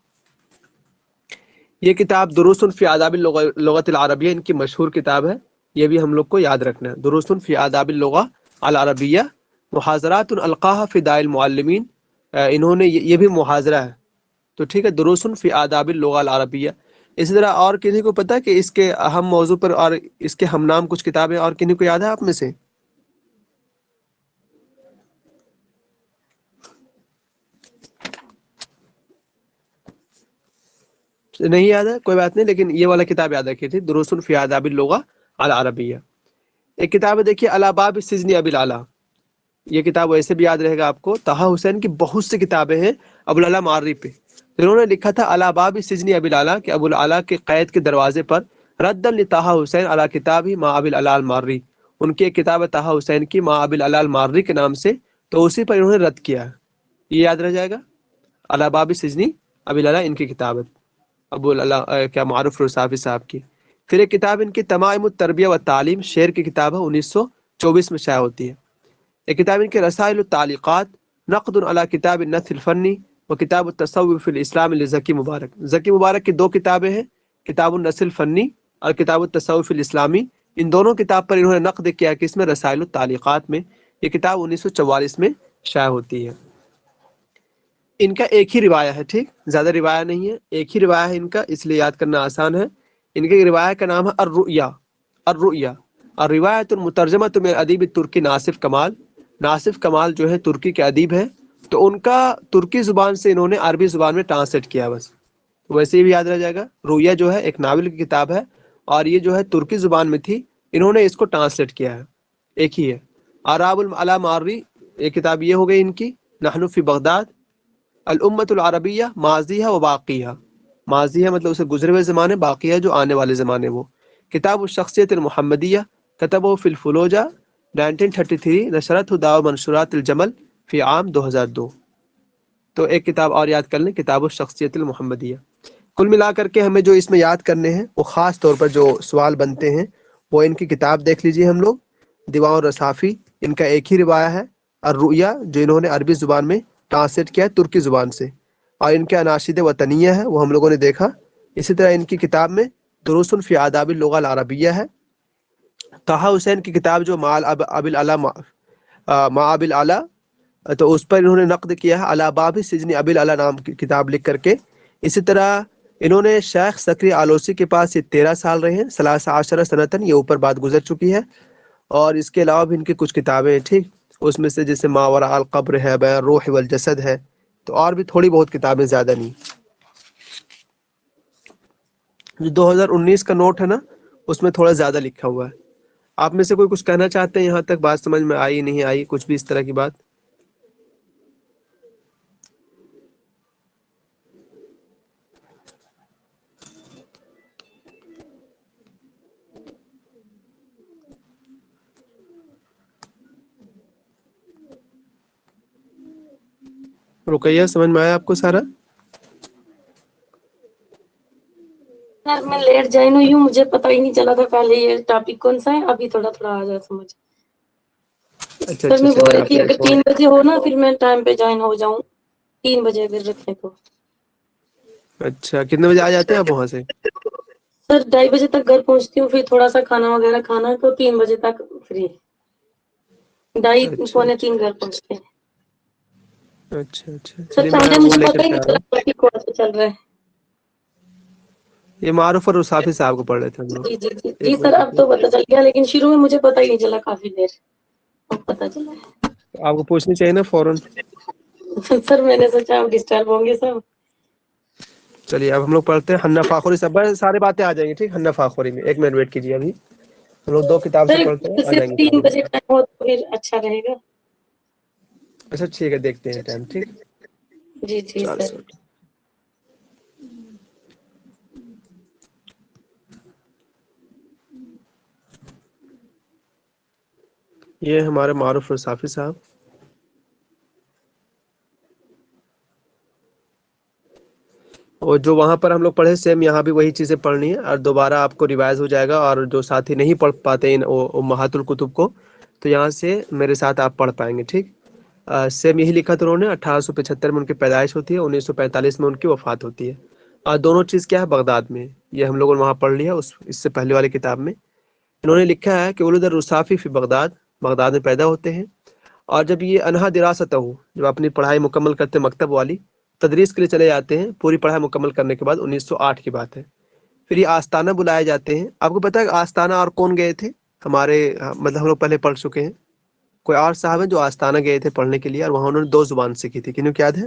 یہ کتاب دروس فی آداب اللغۃ العربیہ ان کی مشہور کتاب ہے, یہ بھی ہم لوگ کو یاد رکھنا ہے. دروس فی آداب اللغۃ العربیہ, محاضرات القاها فی دار المعلمین, انہوں نے یہ بھی محاضرہ ہے, تو ٹھیک ہے. دروس فی آداب اللغۃ العربیہ. اسی طرح اور کسی کو پتہ کہ اس کے اہم موضوع پر اور اس کے ہم نام کچھ کتابیں اور کسی کو یاد ہے آپ میں سے؟ نہیں یاد ہے کوئی بات نہیں، لیکن یہ والا کتاب یاد رکھی تھی، دروس فی آداب اللغہ العربیہ. ایک کتاب ہے دیکھیے الاباب السجن ابی العلا، یہ کتاب ویسے بھی یاد رہے گا آپ کو. طہا حسین کی بہت سی کتابیں ہیں ابو العلا معرری پہ. انہوں نے لکھا تھا الاباب السجن ابی العلا کہ ابو العلا کے قید کے دروازے پر ردا لطہا حسین علی کتاب ما ابی العلا المعرری. ان کی ایک کتاب ہے طہا حسین کی ما ابی العلا المعرری کے نام سے، تو اسی پر انہوں نے رد کیا ہے. یہ یاد رہ جائے گا، الاباب السجن ابی العلا ان کی کتاب ہے، ابو العلا کیا معروف رصافی صاحب کی. پھر ایک کتاب ان کی تمام التربیہ و تعلیم، شعر کی کتاب ہے، 1924 میں شائع ہوتی ہے. ایک کتاب ان کے رسائل التعلیقات نقد علی کتاب النث الفنی و کتاب التصوف فی الاسلام لزکی مبارک. زکی مبارک کی دو کتابیں ہیں، کتاب النث الفنی اور کتاب التصوف فی الاسلامی. ان دونوں کتاب پر انہوں نے نقد کیا کہ اس میں رسائل التعلیقات میں. یہ کتاب 1944 میں شائع ہوتی ہے. ان کا ایک ہی روایہ ہے، ٹھیک، زیادہ روایہ نہیں ہے، ایک ہی روایہ ہے ان کا، اس لیے یاد کرنا آسان ہے. ان کے روایہ کا نام ہے الرؤیا. الرؤیا اور روایت المترجمہ من ادیب ترکی ناصف کمال. ناصف کمال جو ہے ترکی کے ادیب ہیں، تو ان کا ترکی زبان سے انہوں نے عربی زبان میں ٹرانسلیٹ کیا. بس ویسے بھی یاد رہ جائے گا. رؤیا جو ہے ایک ناول کی کتاب ہے، اور یہ جو ہے ترکی زبان میں تھی، انہوں نے اس کو ٹرانسلیٹ کیا ہے، ایک ہی ہے. آراب العلا معرری ایک کتاب یہ ہو گئی ان کی. نحن فی بغداد. الامت العربیہ ماضیہ و باقیہ. ماضی ہے مطلب اسے گزرے ہوئے زمانے، باقی ہے جو آنے والے زمانے. وہ کتاب الشخصیت المحمدیہ کتبہ فی الفلوجہ 1933 نشرت دار منشورات الجمل فی عام 2002. تو ایک کتاب اور یاد کر لیں، کتاب الشخصیت المحمدیہ. کل ملا کر کے ہمیں جو اس میں یاد کرنے ہیں، وہ خاص طور پر جو سوال بنتے ہیں وہ ان کی کتاب دیکھ لیجئے ہم لوگ، دیوان الرصافی. ان کا ایک ہی روایہ ہے الرؤیا، جو انہوں نے عربی زبان میں ٹرانسلیٹ کیا ہے ترکی زبان سے. اور ان کے اناشید وطنیہ ہے، وہ ہم لوگوں نے دیکھا. اسی طرح ان کی کتاب میں دروس فی آداب اللغہ العربیہ ہے. طہا حسین کی کتاب جو ما ابی العلا، تو اس پر انہوں نے نقد کیا ہے الاباب السجن ابی العلا نام کی کتاب لکھ کر کے. اسی طرح انہوں نے شیخ سکری آلوسی کے پاس یہ 13 سال رہے ہیں، 13 سنتن، یہ اوپر بات گزر چکی ہے. اور اس کے علاوہ بھی ان کی کچھ کتابیں ہیں، ٹھیک، اس میں سے جیسے ما وراء القبر ہے، بیان روح والجسد ہے، تو اور بھی تھوڑی بہت کتابیں، زیادہ نہیں. جو 2019 کا نوٹ ہے نا، اس میں تھوڑا زیادہ لکھا ہوا ہے. آپ میں سے کوئی کچھ کہنا چاہتے ہیں؟ یہاں تک بات سمجھ میں آئی نہیں آئی، کچھ بھی اس طرح کی بات؟ رقیہ سمجھ میں آیا آپ کو سارا؟ سر میں لیٹ جوائن ہوئی ہوں، مجھے پتہ ہی نہیں چلا تھا پہلے یہ ٹاپک کون سا ہے. ابھی تھوڑا تھوڑا آ جائے سمجھ. اچھا سر اچھا، میں بول چلیے رہی آپ تھی کے اگر 3 بجے ہو نا پھر میں ٹائم پہ جوائن ہو جاؤں، 3 بجے اگر رکھنے کو. اچھا، کتنے بجے آ جاتے ہیں آپ وہاں سے؟ سر 2:30 بجے تک گھر پہنچتی ہوں، پھر تھوڑا سا کھانا وغیرہ کھانا تو 3 بجے تک فری. 2:30 اچھا پونے 3 گھر پہنچتے ہیں. اچھا اچھا، سر چلیے میں پہلے وہ مجھے لے پتہ کر ہی کے نہیں آ رہا چلا ہوں. ٹاپک کون سا چل رہا ہے. یہ معروف اور رصافی صاحب کو پڑھ رہے تھے ہم لوگ. جی جی جی جی ایک سر، منٹ اب تو رکیے، پتہ چل گیا، لیکن شروع میں مجھے پتہ ہی نہیں چلا کافی دیر. اب پتہ چلا آپ کو پوچھنی چاہیے نا فوراً. ہے. سر میں نے سوچا آپ ڈسٹرب ہوں گے سب. چلیے اب ہم لوگ پڑھتے ہیں حنا فاخوری صاحب. بس سارے باتیں آ جائیں گی، ٹھیک. حنا فاخوری میں 1 منٹ ویٹ کیجیے، ابھی ہم لوگ 2 کتاب سے سر پڑھتے ہیں، آ صرف جائیں گی 3 ساری بجے باتیں. ٹائم ہو تو پھر اچھا رہے گا. اچھا ٹھیک ہے، دیکھتے ہیں ٹائم، ٹھیک. جی جی 4 سر. سال یہ ہمارے معروف رصافی صاحب. اور جو وہاں پر ہم لوگ پڑھے سیم یہاں بھی وہی چیزیں پڑھنی ہے، اور دوبارہ آپ کو ریوائز ہو جائے گا. اور جو ساتھی نہیں پڑھ پاتے ان امہات الکتب کو، تو یہاں سے میرے ساتھ آپ پڑھ پائیں گے، ٹھیک. سیم یہی لکھا تھا انہوں نے. 1875 میں ان کی پیدائش ہوتی ہے، 1945 میں ان کی وفات ہوتی ہے. اور دونوں چیز کیا ہے، بغداد میں. یہ ہم لوگوں نے وہاں پڑھ لیا اس سے پہلے والی کتاب میں. انہوں نے لکھا ہے کہ ولد الرصافی فی بغداد، بغداد میں پیدا ہوتے ہیں. اور جب یہ انہا دراستہ ہو، جب اپنی پڑھائی مکمل کرتے مکتب والی، تدریس کے لیے چلے جاتے ہیں. پوری پڑھائی مکمل کرنے کے بعد 1908 کی بات ہے. پھر یہ آستانہ بلائے جاتے ہیں. آپ کو پتہ ہے آستانہ اور کون گئے تھے ہمارے، مطلب ہم لوگ پہلے پڑھ چکے ہیں. کوئی اور صاحب ہیں جو آستانہ گئے تھے پڑھنے کے لیے، اور وہاں انہوں نے 2 زبان سیکھی تھی. کنوں کو یاد ہے؟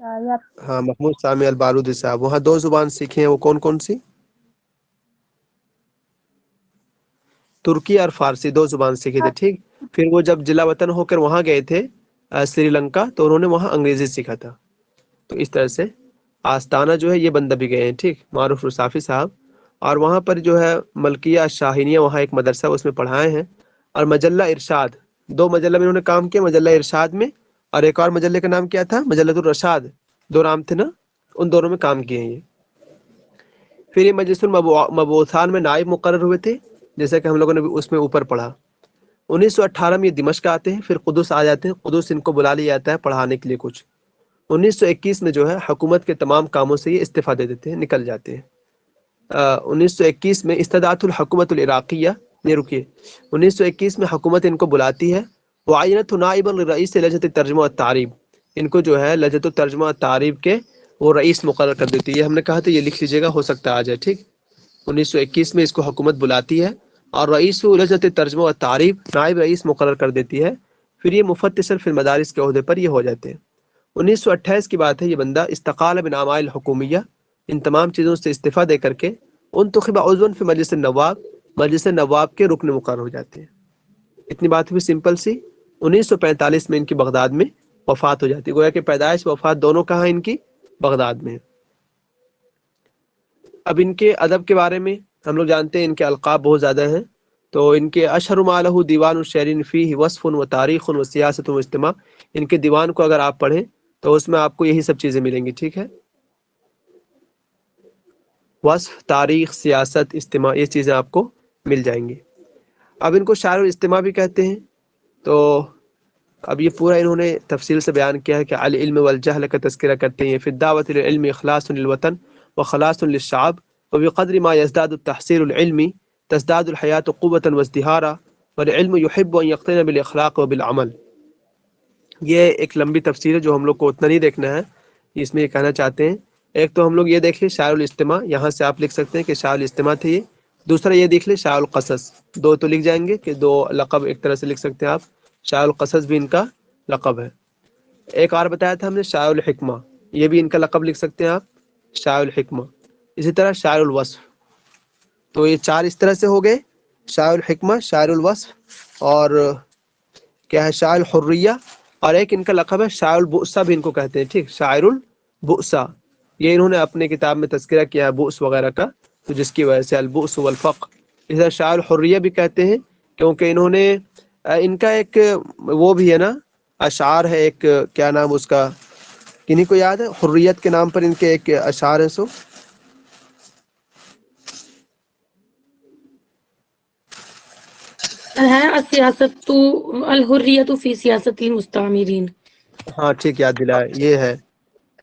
شاید. ہاں محمود سامی البارودی صاحب، وہاں 2 زبان سیکھی ہیں، وہ کون کون سی؟ ترکی اور فارسی 2 زبان سیکھے تھے، ٹھیک. پھر وہ جب جلا وطن ہو کر وہاں گئے تھے سری لنکا، تو انہوں نے وہاں انگریزی سیکھا تھا. تو اس طرح سے آستانہ جو ہے یہ بندہ بھی گئے ہیں، ٹھیک، معروف رصافی صاحب. اور وہاں پر جو ہے ملکیہ شاہینیہ، وہاں ایک مدرسہ اس میں پڑھائے ہیں. اور مجلہ ارشاد، 2 مجلہ میں انہوں نے کام کیا، مجلہ ارشاد میں، اور ایک اور مجلے کا نام کیا تھا، مجلۃ الرشاد. 2 نام تھے نا، ان دونوں میں کام کیے ہیں یہ. پھر یہ مجلس المبعوثان میں نائب مقرر ہوئے تھے، جیسا کہ ہم لوگوں نے اس میں اوپر پڑھا. 1918 میں یہ دمشق آتے ہیں، پھر قدس آ جاتے ہیں. قدس ان کو بلا لیا جاتا ہے پڑھانے کے لیے کچھ. 1921 میں جو ہے حکومت کے تمام کاموں سے یہ استعفیٰ دے دیتے ہیں، نکل جاتے ہیں. 1921 میں استدعت الحکومت العراقیہ، یہ رکیے، 1921 میں حکومت ان کو بلاتی ہے. وعینت نائبا لرئیس لجنۃ الترجمہ والتعریب، ان کو جو ہے لجنۃ الترجمہ والتعریب کے وہ رئیس مقرر کر دیتی ہے. یہ ہم نے کہا تھا، یہ لکھ لیجیے گا، ہو سکتا ہے آ جائے، ٹھیک. 1921 میں اس کو حکومت بلاتی ہے اور رئیس لجنۃ الترجمہ والتعریب، نائب رئیس مقرر کر دیتی ہے. پھر یہ مفتشاً فی المدارس کے عہدے پر یہ ہو جاتے ہیں. 1928 کی بات ہے، یہ بندہ استقال من اعمال الحکومیہ، ان تمام چیزوں سے استعفیٰ دے کر کے انتخب عضوا فی مجلس النواب، مجلس نواب کے رکن مقرر ہو جاتے ہیں. اتنی بات بھی سمپل سی. 1945 میں ان کی بغداد میں وفات ہو جاتی ہے. گویا کہ پیدائش وفات دونوں کہاں ان کی؟ بغداد میں. اب ان کے ادب کے بارے میں ہم لوگ جانتے ہیں، ان کے القاب بہت زیادہ ہیں. تو ان کے اشہر ما لہ دیوان الشعرین فیہ وصف و تاریخ و سیاست و اجتماع، ان کے دیوان کو اگر آپ پڑھیں تو اس میں آپ کو یہی سب چیزیں ملیں گی، ٹھیک ہے. وصف، تاریخ، سیاست، اجتماع، یہ چیزیں آپ کو مل جائیں گی. اب ان کو شاعر الاجتماع بھی کہتے ہیں. تو اب یہ پورا انہوں نے تفصیل سے بیان کیا ہے کہ العلم والجہل کا تذکرہ کرتے ہیں. فی الدعوۃ للعلم اخلاص للوطن وخلاص للشعب وبقدر ما يزداد التحصيل العلمي تزداد الحياة قوة وازدهارا والعلم يحب ان يقترن بالاخلاق وبالعمل. یہ ایک لمبی تفسیر ہے جو ہم لوگ کو اتنا نہیں دیکھنا ہے. اس میں یہ کہنا چاہتے ہیں، ایک تو ہم لوگ یہ دیکھ لیں شاعر الاجتماع، یہاں سے آپ لکھ سکتے ہیں کہ شاعر الاجتماع تھے یہ. دوسرا یہ دیکھ لیں شاعر القصص، 2 تو لکھ جائیں گے کہ 2 لقب ایک طرح سے لکھ سکتے ہیں آپ. شاعر القصص بھی ان کا لقب ہے. ایک اور بتایا تھا ہم نے شاعر الحکمہ، یہ بھی ان کا لقب لکھ سکتے ہیں آپ، شاعر الحکمہ. اسی طرح شاعر الوصف. تو یہ 4 اس طرح سے ہو گئے، شاعر الحکمہ، شاعر الوصف، اور کیا ہے شاعر الحریہ. اور ایک ان کا لقب ہے شاعر البؤسا بھی ان کو کہتے ہیں، ٹھیک، شاعر البؤسا. یہ انہوں نے اپنے کتاب میں تذکرہ کیا ہے بؤس وغیرہ کا، تو جس کی وجہ سے البؤس والفقر. اس طرح شاعر الحریہ بھی کہتے ہیں کیونکہ انہوں نے ان کا ایک وہ بھی ہے نا اشعار ہے، ایک کیا نام اس کا، کنہیں کو یاد ہے؟ حریت کے نام پر ان کے ایک اشعار ہیں. سو ہے السیاست الحریت فی سیاست المستعمرین. ہاں ٹھیک، یاد دلایا، یہ ہے،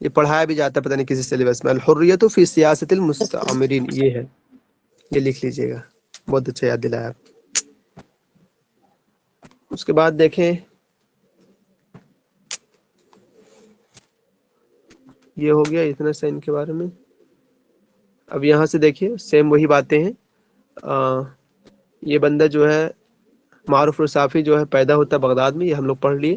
یہ پڑھایا بھی جاتا ہے پتہ نہیں کسی سلیبس میں، الحریت فی سیاست المستعمرین، یہ ہے، یہ لکھ لیجئے گا. بہت اچھا یاد دلایا. اس کے بعد دیکھیں، یہ ہو گیا اتنا سا ان کے بارے میں. اب یہاں سے دیکھیے سیم وہی باتیں ہیں. یہ بندہ جو ہے معروف رصافی جو ہے پیدا ہوتا ہے بغداد میں، یہ ہم لوگ پڑھ لیے.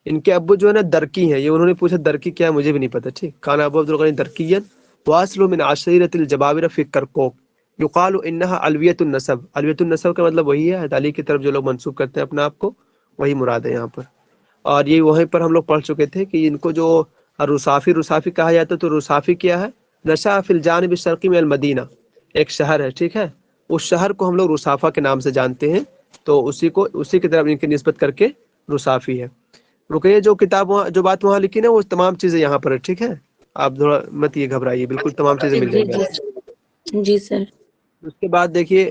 ان کے ابو جو ہے نا درکی ہیں، یہ انہوں نے پوچھا درکی کیا ہے، مجھے بھی نہیں پتا، ٹھیک. کان ابو عبدالغنی درکیا واصل من عشیرۃ الجبابرہ فی کرکوک یقال انها علویۃ النسب. علویۃ النسب کا مطلب وہی ہے، علی کی طرف جو لوگ منسوب کرتے ہیں اپنا آپ کو، وہی مراد ہے یہاں پر. اور یہ وہیں پر ہم لوگ پڑھ چکے تھے کہ ان کو جو رصافی کہا جاتا ہے. تو رصافی کیا ہے؟ نشأ فی الجانب الشرقی من المدینہ، ایک شہر ہے، ٹھیک ہے. اس شہر کو ہم لوگ رصافہ کے نام سے جانتے ہیں، تو اسی کی طرف ان کی نسبت کر کے رصافی ہے. رکیے، جو کتاب وہاں جو بات وہاں لکھی نا وہ تمام چیزیں یہاں پر ہے، ٹھیک ہے. آپ تھوڑا مت یہ گھبرائیے، بالکل تمام چیزیں مل جی جائیں گی. جی جی سر. اس کے بعد دیکھیے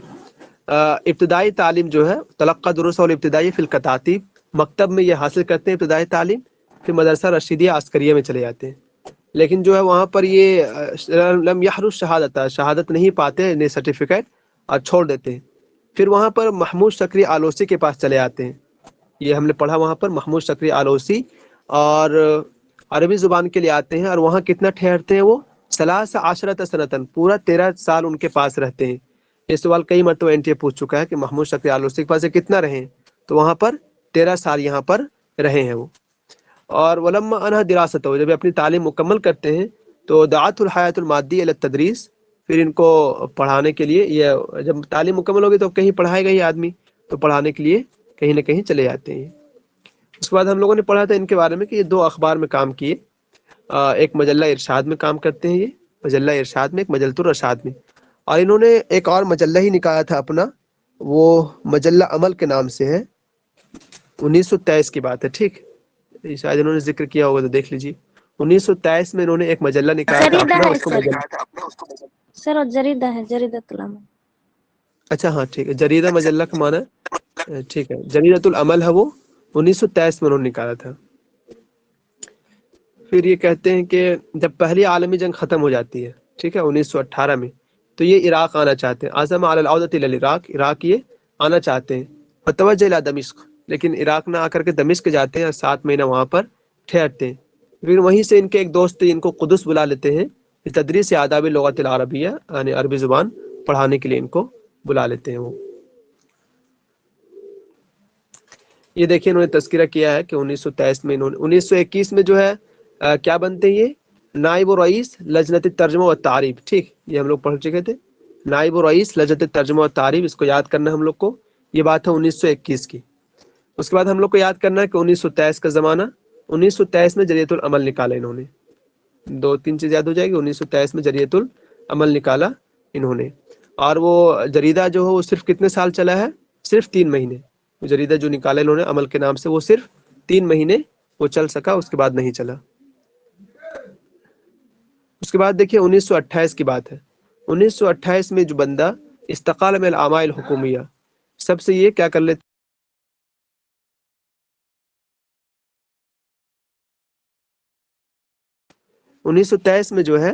ابتدائی تعلیم جو ہے تلقی دروس الابتدائی فی الکتاتیب، مکتب میں یہ حاصل کرتے ہیں ابتدائی تعلیم. پھر مدرسہ رشیدیہ عسکریہ میں چلے جاتے ہیں. لیکن جو ہے وہاں پر یہ لم یحرز شہادت، شہادت نہیں پاتے، نہیں سرٹیفکیٹ، اور چھوڑ دیتے ہیں. پھر وہاں پر محمود شکری آلوسی کے پاس چلے آتے ہیں. یہ ہم نے پڑھا وہاں پر محمود شکری آلوسی، اور عربی زبان کے لیے آتے ہیں. اور وہاں کتنا ٹھہرتے ہیں وہ؟ 13 سنتاً، پورا 13 سال ان کے پاس رہتے ہیں. یہ سوال کئی مرتبہ NTA پوچھ چکا ہے کہ محمود شکری آلوسی کے پاس کتنا رہیں، تو وہاں پر 13 سال یہاں پر رہے ہیں وہ. اور ولما انہا دراستہ، جب اپنی تعلیم مکمل کرتے ہیں تو دعت الحیات المادی الی التدریس، پھر ان کو پڑھانے کے لیے، یہ جب تعلیم مکمل ہوگی تو کہیں پڑھائے گا ہی آدمی، تو پڑھانے کے لیے کہیں نہ کہیں چلے جاتے ہیں. اس کے بعد ہم لوگوں نے پڑھا تھا ان کے بارے میں کہ یہ 2 اخبار میں کام کیے. ایک مجلہ ارشاد میں کام کرتے ہیں، یہ مجلہ ارشاد میں، ایک مجلۃ الرشاد میں. اور انہوں نے ایک اور مجلہ ہی نکالا تھا اپنا، وہ مجلہ عمل کے نام سے ہے. 1923 کی بات ہے، ٹھیک، شاید انہوں نے ذکر کیا ہوگا تو دیکھ لیجیے. 1923 میں انہوں نے ایک مجلہ نکالا تھا اپنا، اس کو سر جریدہ ہے، جریدۃ العمل. اچھا ہاں ٹھیک ہے، جریدہ مجلہ کا معنی ہے، ٹھیک ہے، جریدۃ العمل ہے وہ، 1923 میں انہوں نے نکالا تھا. پھر یہ کہتے ہیں کہ جب پہلی عالمی جنگ ختم ہو جاتی ہے، ٹھیک ہے، 1918 میں، تو یہ عراق آنا چاہتے ہیں. عزم علی العودۃ الی العراق، عراق یہ آنا چاہتے ہیں. فتوجہ الی دمشق، لیکن عراق نہ آ کر کے دمشق جاتے ہیں اور 7 مہینہ وہاں پر ٹھہرتے ہیں. پھر وہیں سے ان کے ایک دوست ان کو قدس بلا لیتے ہیں، تدریس آداب اللغۃ العربیہ، یعنی عربی زبان پڑھانے کے لیے ان کو بلا لیتے ہیں وہ. یہ دیکھیں انہوں نے تذکرہ کیا ہے کہ 1923 میں انہوں نے 1921 میں جو ہے کیا بنتے ہیں، یہ نائب و رئیس لجنت ترجمہ و تعریب. ٹھیک، یہ ہم لوگ پڑھ چکے تھے، نائب و رئیس لجنت ترجمہ و تعریب، اس کو یاد کرنا ہم لوگ کو. یہ بات ہے 1921 کی. اس کے بعد ہم لوگ کو یاد کرنا ہے کہ 1923 کا زمانہ، 1923 میں جریدۃ العمل نکالا انہوں نے. 2-3 چیز یاد ہو جائے گی. 1923 میں جریدۃ العمل نکالا انہوں نے. اور وہ جریدہ جو ہے وہ صرف کتنے سال چلا ہے؟ صرف 3 مہینے. جریدہ جو نکالا انہوں نے عمل کے نام سے، وہ صرف 3 مہینے وہ چل سکا، اس کے بعد نہیں چلا. اس کے بعد دیکھیے 1928 کی بات ہے. 1928 میں جو بندہ استقال من الاعمال الحکومیہ، سب سے یہ کیا کر لیتے، 1923 میں جو ہے